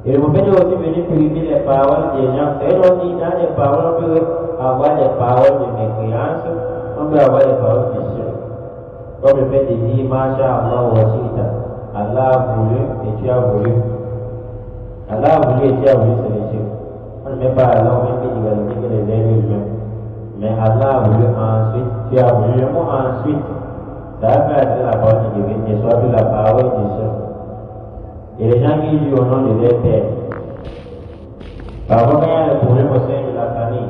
Speaker 1: Et le prophète est aussi venu purifier les paroles des gens. C'est on dit dans les paroles, on peut avoir des paroles de mécréance, on peut avoir des paroles de shirk. Comme le fait de dire, Masha'Allah wa shita. Allah a voulu et tu as voulu. Allah a voulu et tu as voulu, c'est le shirk. On ne met pas Allah au même égalité que les êtres humains. Mais Allah a voulu ensuite, tu as voulu. Le mot ensuite, ça a fait la parole de Dieu, et soit plus la parole du chef. Et les gens qui jouent au nom de leur père. Parfois, quand il y a le problème au sein de la famille,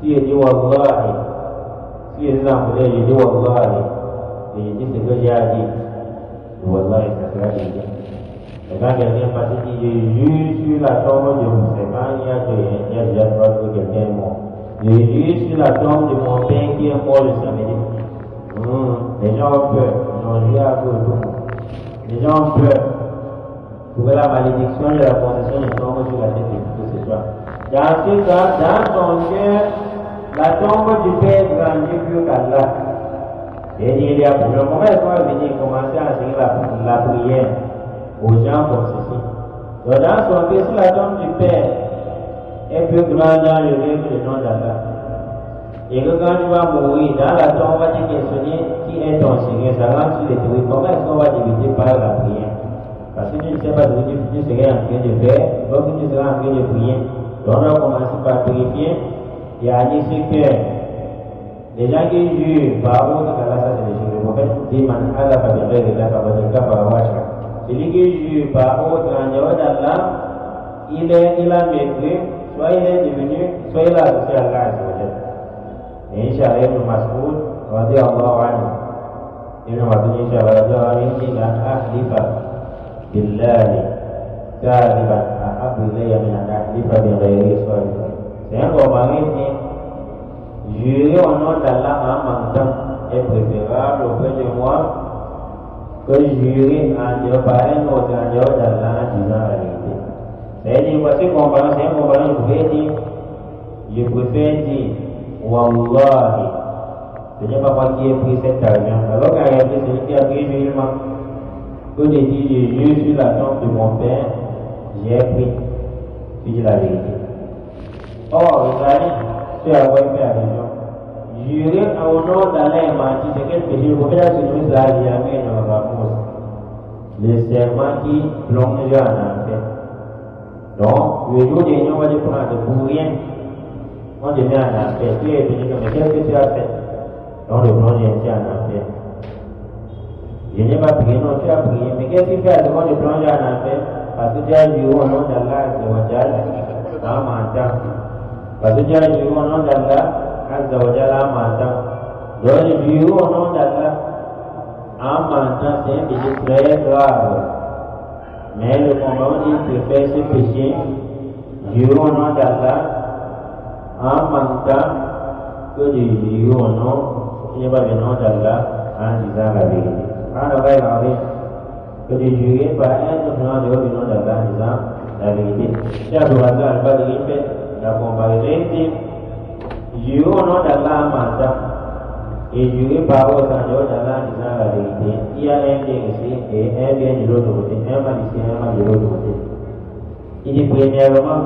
Speaker 1: si je dis Wallahi, si je dis en je dis Wallahi, et je dis ce que j'ai à dire, Wallahi, ça sera dit. Et quand quelqu'un passe et dit je jure sur la tombe de mon père, il y a déjà trois que quelqu'un est mort. Je jure sur la tombe de mon père qui est mort le samedi. Les gens ont peur, ils ont joué à tout le tout. Les gens ont peur. Trouver la malédiction de la possession des tombes sur la tête de tout ce soir. Dans ce cas, dans ton cœur, la tombe du Père grandit plus qu'Allah. Et il y a pour le moment, il faut venir commencer à enseigner la prière aux gens comme ceci. Donc dans son cœur, si la tombe du Père est plus grande dans le rêve que le nom d'Allah, et que quand tu vas mourir, dans la tombe, on va te questionner qui est ton Seigneur, ça rentre sur les théories. Comment est-ce qu'on va débuter par la prière? Parce que tu ne sais pas ce que tu serais en train de faire, donc tu seras en train de prier. Donc on va commencer par purifier et aller ce cœur. Les gens qui jurent par autre qu'Allah, ça c'est les jurés. Le prophète dit man Allah fa bi ghayri Allah fa badalka fa washra. Celui qui jure par autre en dehors d'Allah, il a mépris, soit il est devenu, soit il a associé à Allah. Et Inch'Allah, Ibn Mas'ud, radiyallahu anhu, Ibn Mas'ud, Inch'Allah, radiyallahu anhu, il a ahlifa billahi kadiban ahabbu ilayya min an ahlifa bi ghayri sadiqan. C'est un compagnon qui jurer au nom d'Allah en mentant est préférable auprès de moi que jurer en dehors par un autre en dehors d'Allah en disant la vérité. C'est-à-dire, voici compagnon, c'est un compagnon qui je préfère dire Wallahi, ce n'est pas moi qui ai pris cet argent. Alors qu'en réalité, c'est lui qui a pris musulman. Que de dire, je jure sur la tombe de mon père, j'ai pris. Je dis la vérité. Or, regardez ce à quoi il fait allusion. Jurer au nom d'Allah et mentir, c'est quel péché? Le prophète a soumis ça jamais dans la mousse. Le serment qui plonge en enfer. Donc, le jour dernier, on va te prendre pour rien. On te met en enfer. Tu es venu comme, mais qu'est-ce que tu as fait? On te plonge ainsi en enfer. Je n'ai pas prié, non, tu as prié. Mais qu'est-ce qu'il fait à ce qu'on te plonge en enfer? Parce que tu as juré au nom d'Allah en mentant. Parce que tu as juré au nom d'Allah en mentant. Donc, le juré au nom d'Allah en mentant, c'est un péché très grave. Mais le combat dit préfère ce péché, jurer au nom d'Allah en mentant, que de jurer au nom, qui n'est pas le nom d'Allah en disant la vérité. On va y arriver que de jurer par un autre nom de nom d'Allah en disant la vérité. Si Abdul al-Badri fait la comparaison, il dit jurer au nom d'Allah en mentant et jurer par autre en dehors d'Allah en disant la vérité. Il y a un bien ici et un bien de l'autre côté, un mal ici et un mal de l'autre côté. Il dit premièrement,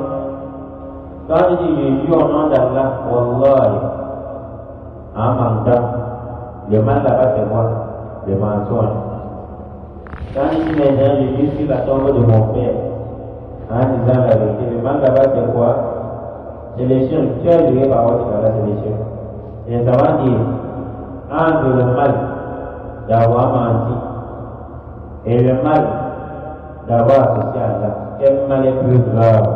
Speaker 1: quand il dit je jure au nom d'Allah, Wallahi, en mentant, le mal là-bas c'est quoi? Le mensonge. Quand il dit maintenant je jure sur la tombe de mon père, en disant la vérité, le mal là-bas c'est quoi? C'est les chiens. Tu as juré par votre Allah, c'est les chiens. Et ça va dire, entre le mal d'avoir menti et le mal d'avoir associé à Allah, quel mal est plus grave?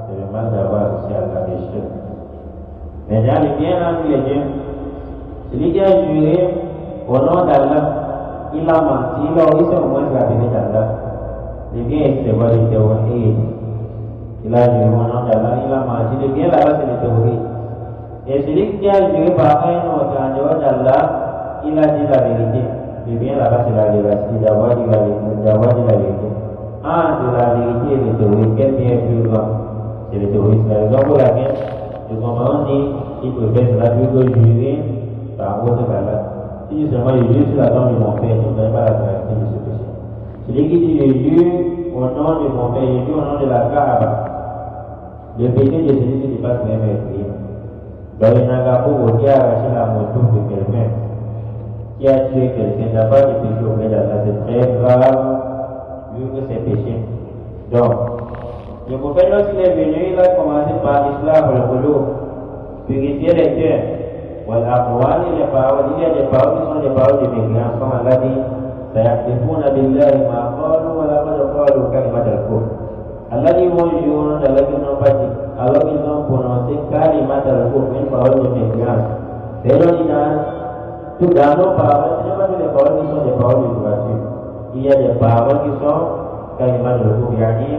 Speaker 1: C'est le mal d'avoir associé à Allah, les chiens. Maintenant, le bien entre les deux, celui qui a juré au nom d'Allah, il a menti, il s'est au moins rappelé d'Allah. Le bien, c'est quoi le théorie? Il a juré au nom d'Allah, il a menti. Le bien là-bas, c'est le théorie. Et celui qui a juré par un autre en dehors d'Allah, il a dit la vérité. Le bien là-bas, c'est la véracité, d'avoir dit la vérité. Entre la vérité et le théorie, quel bien est plus grand? C'est le théorie. C'est la raison pour laquelle le commandant dit qu'il préfère cela plus que jurer par autre qu'Allah. Si seulement je jure sur la tombe de mon père, je ne connais pas la gravité de ce péché. Celui qui dit je jure au nom de mon père, je jure au nom de la Kaaba, le péché de celui-ci dépasse même les prières. Dans le Nagapo, qui a arraché la moto de quelqu'un, qui a tué quelqu'un, n'a pas de péché auprès d'Allah, c'est très grave, vu que c'est péché. Donc, le prophète, lorsqu'il est venu, il a commencé par l'islam, le boulot, purifier les cœurs. Voilà, il y a des paroles qui sont des paroles de mécréance, comme Allah dit, سيحلفون بالله ما قالوا ولقد قالوا كلمة الكفر الذي يوجهون الذين نبتي الذين prononcé كلمة الكفر من paroles de méfiance. C'est l'ordinaire. Tout dans nos paroles, ce n'est pas toutes les paroles qui sont des paroles de droiture. Il y a des paroles qui sont كلمة الكفر يعني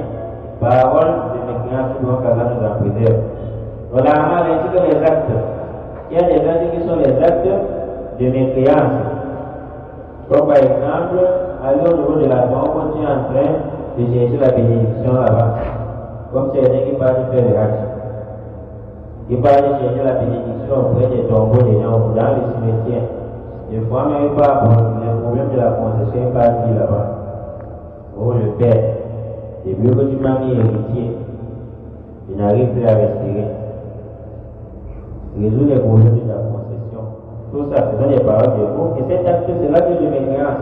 Speaker 1: paroles de méfiance dont Allah nous en préserve. Voilà, ainsi que les actes. Il y a des actes qui sont les actes de méfiance. Comme par exemple, aller au niveau de la banque, on est en train de chercher la bénédiction là-bas. Comme certains qui parlent de faire le hajj. Ils parlent de chercher la bénédiction auprès des tombeaux des gens dans les cimetières. Des fois, même pas pour les problèmes de la concession, pas dit là-bas. Oh, le père, depuis que tu m'as mis héritier, il n'arrive plus à respirer. Résoudre les problèmes de la concession. Tout ça, ce sont des paroles de vous. Et cet acte, c'est là que je m'écrase.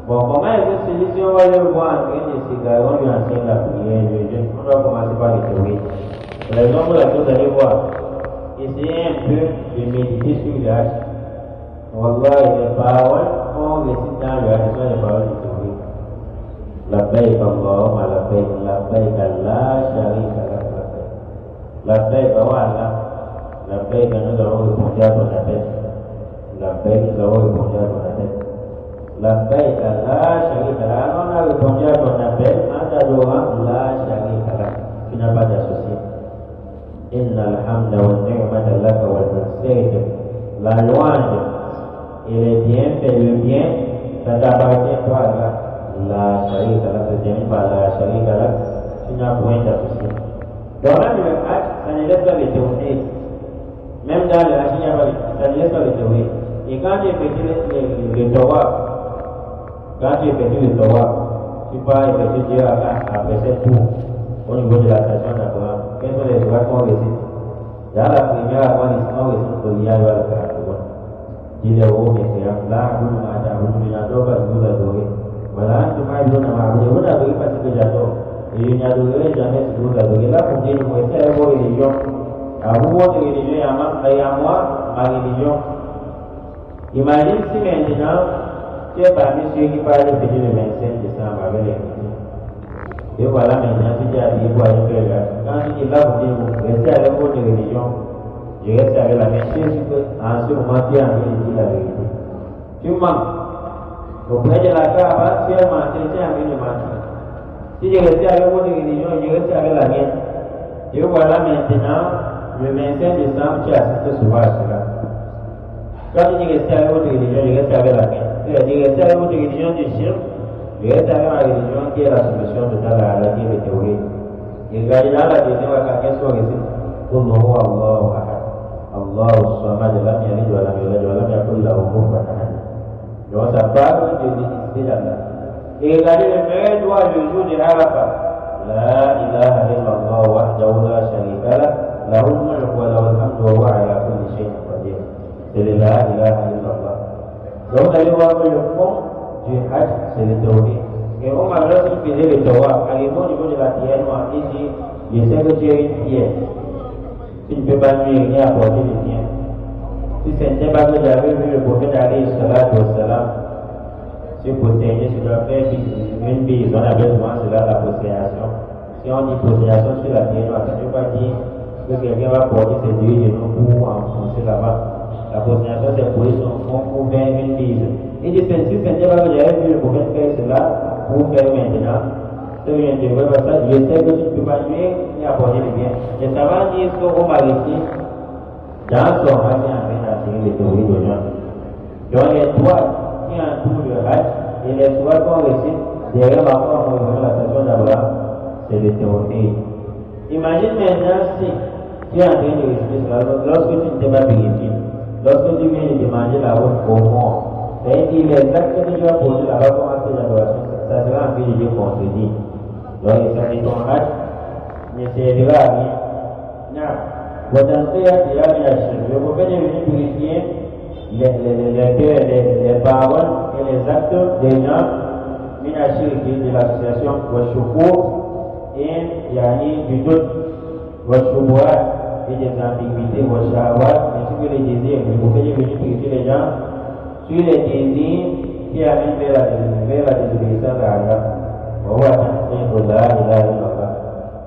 Speaker 1: Bon, comment est-ce que celui, si on va le voir en train de s'égarer, on lui enseigne la prière, on doit commencer par les théories. C'est la raison pour laquelle vous allez voir. Essayez un peu de méditer sur le hajj. Wallah, les paroles qu'on récite dans le hajj sont des paroles de théorie. Labbaik Allahumma labbaik, labbaik la sharika lak, labbaik. Labbaik, oh Allah. Labbaik, nous avons répondu à ton appel. Labbaik, nous avons répondu à ton appel. Labbaik la sharika lak, on a répondu à ton appel en t'adorant la sharika lak. Tu n'as pas d'associé. Inna alhamda wa ni'mata laka wa al-mulk. La louange et les bienfaits, le bien, ça t'appartient toi Allah. La sharika lak, c'est bien par la sharika lak, tu n'as point d'associé. Dans le hajj, ça ne laisse pas les théories. Même dans le hajj, ça ne laisse pas les théories. Et quand tu effectues le tawaf, tu pars effectuer Dieu après 7 tours au niveau de la station d'Abraham. Quelles sont les droits qu'on récite? Dans la première, on récite le lien vers le Karakouan. Dis le haut, mais c'est là, vous n'adorez pas si vous adorez. Voilà, tu m'as dit, vous n'adorez pas ce que j'adore. Et je n'adorerai jamais si vous adorez. Là, pour dire, vous êtes vos religions. À vous, votre religion, et à moi, ma religion. Imagine si maintenant, tu es parmi ceux qui parlent de fêter le 25 décembre avec les chrétiens. Et voilà, maintenant, tu t'es habillé pour aller faire le hajj. Quand tu dis là, vous dites, vous restez avec votre religion, je reste avec la même chose, en ce moment, tu es en train de dire la vérité. Tu mens. Auprès de la Kaaba, tu es menti, tu es en train de mentir. Si je restais avec votre religion, je reste avec la mienne. Et voilà, maintenant, le 25 décembre, tu assistes souvent à cela. Quand tu dis rester avec votre religion, je reste avec la mienne. C'est-à-dire rester avec votre religion du shirk, je reste avec ma religion qui est la solution de la qui est le théorie. Et regardez dans la deuxième fois, qu'est-ce qu'on récite? Allahu Allahu Ahad. Allahu Samad, lam yalid wa lam yulad wa lam yakul lahu kufuwan ahad. Donc ça parle de l'unicité d'Allah. Et regardez le vrai droit le jour de Arafat. La ilaha illallah wahdahu la sharika lah, lahul mulku wa lahul hamdu wa huwa ala kulli shay'in qadir. C'est la ilaha illallah. Donc vous allez voir que le fond du hajj, c'est le tawhid. Et on m'a lorsqu'il faisait le tawaf, arrivé au niveau de la pierre noire, il dit, je sais que tu es une pierre. Tu ne peux pas nuire ni apporter le bien. Si ce n'était pas que j'avais vu le prophète alayhi salatu wa salam se prosterner, je dois faire une bise. On appelle souvent cela la prosternation. Si on dit prosternation sur la pierre noire, ça ne veut pas dire que quelqu'un va porter ses deux genoux pour enfoncer là-bas. La prosternation, c'est poser son front pour faire une bise. Il dit, si ce n'était pas que j'avais vu le prophète faire cela pour faire maintenant, je sais que tu ne peux pas nuire ni apporter le bien. Et ça va dire ce qu'on m'a réussi dans son hajj en train d'assurer les théories de gens. Donc les trois qui entourent le hajj et les trois qu'on récite derrière ma foi pour revenir à la station d'Abraham, c'est les théories. Imagine maintenant si tu es en train de réciter cela, lorsque tu ne t'es pas vérifié, lorsque tu viens de demander la route au mort, c'est-à-dire les actes que tu vas poser là-bas pour acte d'adoration, ça sera en fait de Dieu contredit. Donc ça dit ton hajj ne servira à rien. Non. Le prophète est venu purifier les paroles et les actes des gens de l'association Washukur et Yani du doute, Washubuat et des ambiguïtés, Washawat, ainsi que les désirs. Le prophète est venu purifier les gens sur les désirs qui amènent vers la désobéissance à Allah. وهو تحقيق لا إله إلا الله.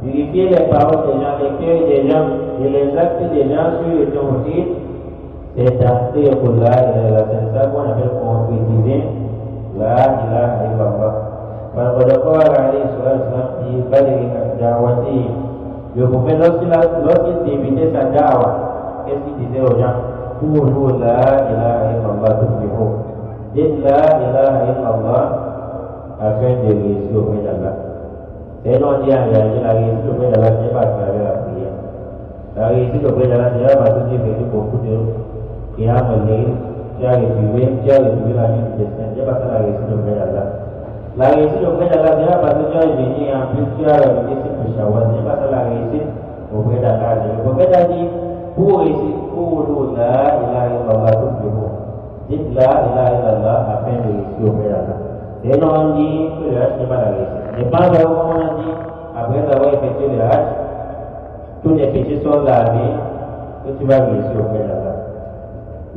Speaker 1: Purifier les paroles des gens, les cœurs des gens et les actes des gens sur le tawhid, c'est tahqiq la ilaha illallah. C'est ça qu'on appelle concrétiser la ilaha illallah. فقد قال عليه الصلاة والسلام في بدء دعوته, le prophète lorsqu'il débutait sa da'wa, qu'est-ce qu'il disait aux gens? قولوا لا إله إلا الله تفلحوا. Dites la ilaha illallah afin de réussir auprès d'Allah. C'est non dit en réalité, la réussite auprès d'Allah, ce n'est pas à travers la prière. La réussite auprès d'Allah, c'est là parce que tu fais beaucoup de qiyam al-layl, tu as retrouvé la nuit du destin. C'est pas ça la réussite auprès d'Allah. La réussite auprès d'Allah, c'est là parce que tu as gêné en plus, tu as réalisé ce que Shawwal. C'est pas ça la réussite auprès d'Allah. Le prophète a dit, pour réussir, pour la ilaha illallah, tout le monde. Dites la ilaha illallah afin de réussir auprès d'Allah. Et non, on dit que le Hajj n'est pas la réussite. Et pas d'abord, on a dit, après avoir effectué le Hajj, tous les péchés sont lavés, que tu vas réussir auprès d'Allah.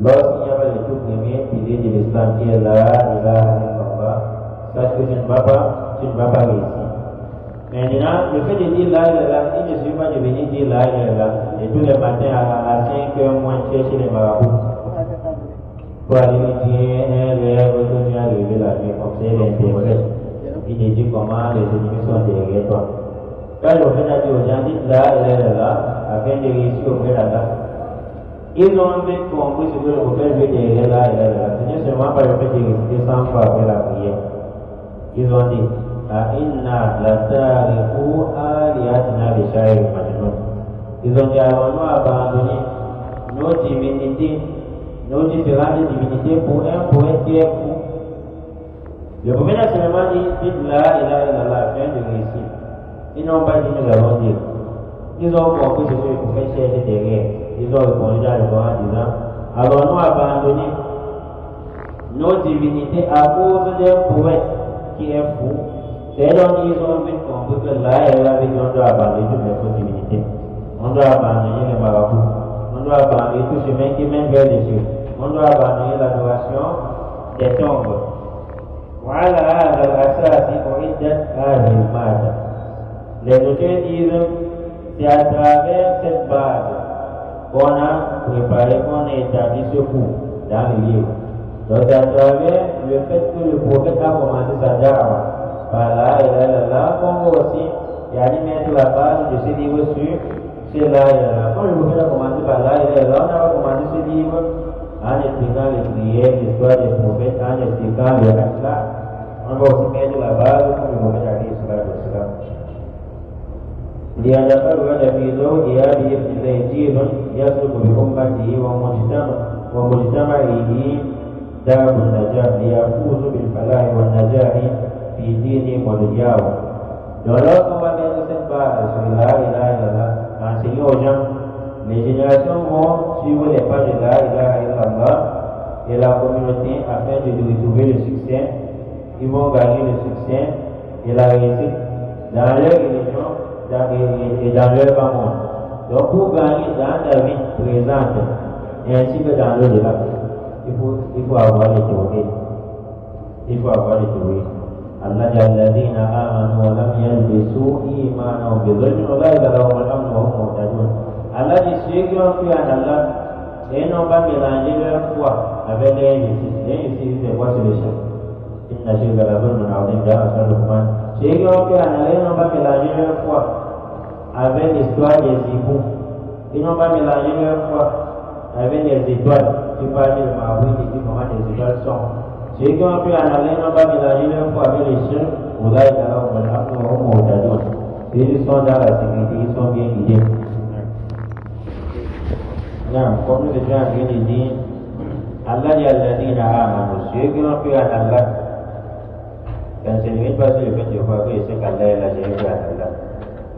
Speaker 1: Lorsqu'il y a le tout premier pilier de l'islam qui est la ilaha illallah, sache que tu ne vas pas réussir. Maintenant, le fait de dire la ilaha illallah, il ne suffit pas de venir dire la ilaha illallah, et tous les matins à 5h moins chercher les marabouts. Pour aller dire un rêve que tu as rêvé la nuit, comme ça il interprète. Il te dit comment les ennemis sont derrière toi. Quand le prophète a dit aux gens, dites là, afin de réussir auprès d'Allah, ils ont vite compris ce que le prophète veut derrière là, ce n'est seulement pas le fait de réciter 100 fois après la prière. Ils ont dit, Inna la tariqu aliyatina bi shay'in majnun. Ils ont dit, alors nous abandonner nos divinités, nos différentes divinités pour un poète qui est fou. Le prophète a seulement dit, dites la ilaha illallah afin de réussir. Ils n'ont pas dit, nous allons dire. Ils ont compris ce que le prophète cherchait derrière. Ils ont répondu dans le Coran en disant, alors nous abandonner nos divinités à cause d'un poète qui est fou. C'est donc ils ont vite compris que la ilaha illallah, on doit abandonner toutes les fausses divinités. On doit abandonner les marabouts. On doit abandonner tout chemin qui mène vers les cieux. On doit abandonner l'adoration des tombes. وعلى هذا الأساس أعدت هذه المادة. Les auteurs disent c'est à travers cette base qu'on a préparé, qu'on a établi ce cours dans le livre. Donc c'est à travers le fait que le prophète a commencé sa da'wa par la ilaha illallah, qu'on va aussi mettre la base de ce livre sur la ilaha illallah. Quand le prophète a commencé par la ilaha illallah, on a commencé ce livre en expliquant les prières, l'histoire des prophètes, en expliquant le reste. On va aussi mettre la base pour le prophète alayhi salatu wassalam. لأن الأول في زوجها بإذن الله جيل يسلك بأمته ومجتمعه درب النجاح ليفوز بالفلاح والنجاح في دينهم ودنياهم. Donc lorsqu'on va mettre cette base sur la ilaha illallah, enseigner aux gens, les générations vont suivre les pas de la ilaha illallah et la communauté afin de retrouver le succès. Ils vont gagner le succès et la réussite dans leur religion et dans leur bas monde. Donc pour gagner dans la vie présente et ainsi que dans l'au-delà, il faut avoir les théories. Il faut avoir les théories. Allah dit alladhina amanu wa lam yalbisu imanahum bi dhulmin ulaika lahum al-amn wa hum muhtadun. Allah dit ceux qui ont cru en Allah et n'ont pas mélangé leur foi avec l'injustice. L'injustice c'est quoi sur le champ? Inna shirka la dhulmun azim dans la Luqman. Ceux qui ont cru en Allah et n'ont pas mélangé leur foi avec l'histoire des hiboux. Ils n'ont pas mélangé leur foi avec les étoiles. Tu parles de Mahoui, tu dis comment les étoiles sont. Ceux qui ont pu en aller n'ont pas mélangé leur foi avec les chiens. Ils sont dans la sécurité, ils sont bien guidés. Non, comme nous déjà viens de dire, Allah dit alladhina amanu, ceux qui ont pu en Allah. Quand c'est ne pas sur le fait de voir que c'est qu'Allah est là, j'ai pu en Allah.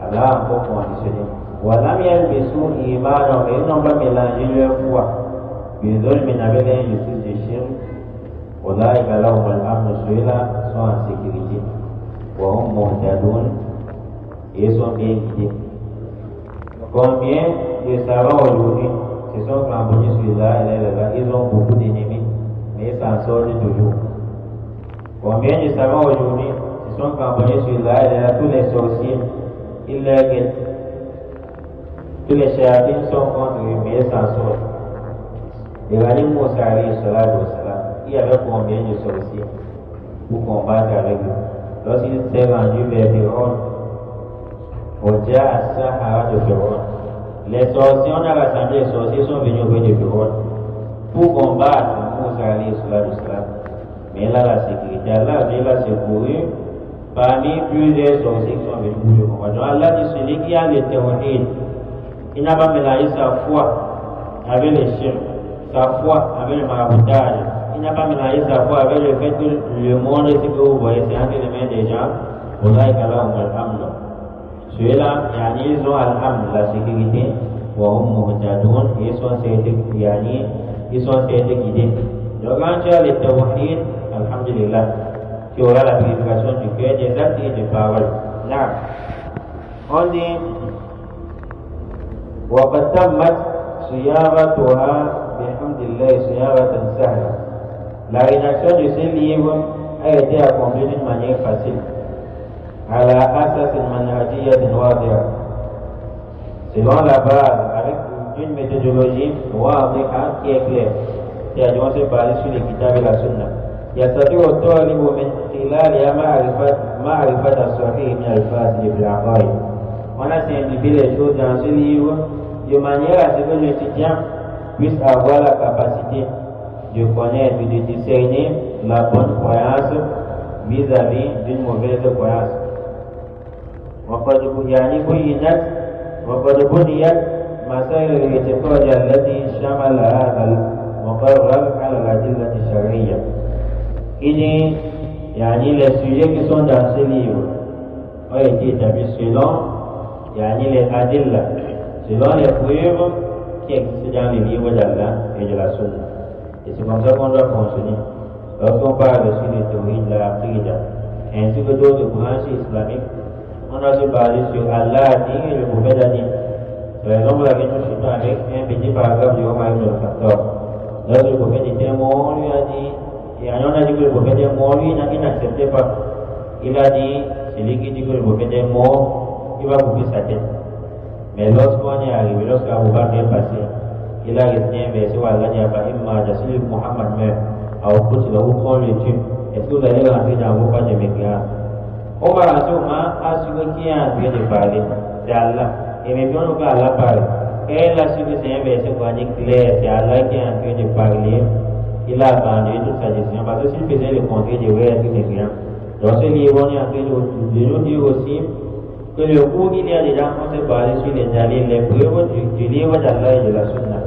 Speaker 1: Allah a encore conditionné. Walam yalbisu imanahum, ils n'ont pas mélangé leur foi. Ils ont avec l'injustice des chiens. Ulaika lahum al-amn, ceux-là sont en sécurité. Wa hum muhtadun, et ils sont bien guidés. Combien de savants aujourd'hui se sont cramponnés sur là, ils ont beaucoup d'ennemis, mais ils s'en sortent toujours. Combien de savants aujourd'hui se sont campagnes sur là, il y a tous les sorciers, ils les guettent. Tous les chéatines sont contre lui, mais ils s'en sortent. Et Rani Moussa alayhi salatu wassalam, il y avait combien de sorciers pour combattre avec lui? Lorsqu'il s'est rendu vers Pharaon, Oja As-Sahara de Pharaon, les sorciers, on a rassemblé les sorciers, sont venus auprès de Pharaon pour combattre Moussa alayhi salatu wassalam. Mais là, la sécurité, Allah a secouru parmi plusieurs sorciers qui sont venus pour le combattre. Donc Allah dit celui qui a le tawhid, il n'a pas mélangé sa foi avec les chiens, sa foi avec le maraboutage. Il n'a pas mélangé sa foi avec le fait que le monde, ce que vous voyez, c'est entre les mains des gens. Ceux-là, ils ont la sécurité, ils sont guidés. Donc quand tu as le tawhid, alhamdulillah, tu auras la purification du cœur, des actes et des paroles. Là, on dit وقد تمت صياغتها بحمد الله صياغة سهلة. La rédaction de ce livre a été accomplie d'une manière facile. على أساس منهجية واضحة. Selon la base, avec une méthodologie واضحة qui est claire. C'est-à-dire on s'est basé sur les kitab et la sunna. يستطيع الطالب من خلالها معرفة الصحيح من الفاسد في العقائد. On a simplifié les choses dans ce livre de manière à ce que l'étudiant puisse avoir la capacité de connaître et de discerner la bonne croyance vis-à-vis d'une mauvaise croyance. وقد بنيت مسائل الاعتقاد التي شمل هذا المقرر على الأدلة الشرعية. Les sujets qui sont dans ce livre ont été établis selon les adillah, selon les preuves qui existent dans les livres d'Allah et de la Sunna. Et c'est comme ça qu'on doit fonctionner. Lorsqu'on parle sur les théories de la Aqidah, ainsi que d'autres branches islamiques, on doit se baser sur Allah a dit et le prophète a dit. C'est la raison pour laquelle nous chutons avec un petit paragraphe de Omar ibn al-Khattab. Lorsque le prophète était mort, on lui a dit, et on a dit que le prophète est mort, lui il n'acceptait pas. Il a dit, celui qui dit que le prophète est mort, il va couper sa tête. Mais lorsqu'on est arrivé, lorsqu'Abu Bakr est passé, il a resté un verset où Allah dit si le Muhammad meurt, ou qu'on le tue, est-ce que vous allez rentrer dans vos pas de mécréants? Omar en ce moment a su qui est en train de parler, c'est Allah. Et maintenant que Allah parle, et il a su que c'est un verset qu'on dit clair, c'est Allah qui est en train de parler, il a abandonné toute sa décision, parce que s'il faisait le contraire, il devrait être mécréant. Dans ce livre, on est en train de nous dire aussi que le cours qu'il y a dedans, on s'est basé sur les dalils, les preuves du livre d'Allah et de la Sunna.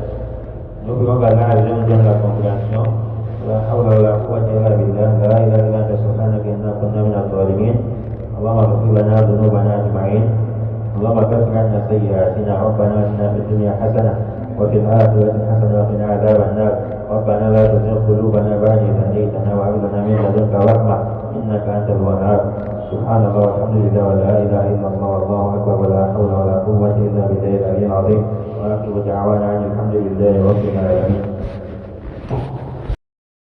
Speaker 1: Nous pouvons qu'Allah nous donne la compréhension. La hawla wa la quwwata illa billah, la ilaha illa anta subhanaka inna kunna minaz zalimin. Allahumma ighfir lana dhunubana ajma'in. Allahumma kaffir 'anna sayyi'atina, rabbana atina fid dunya hasanah wa fil akhirati hasanah wa qina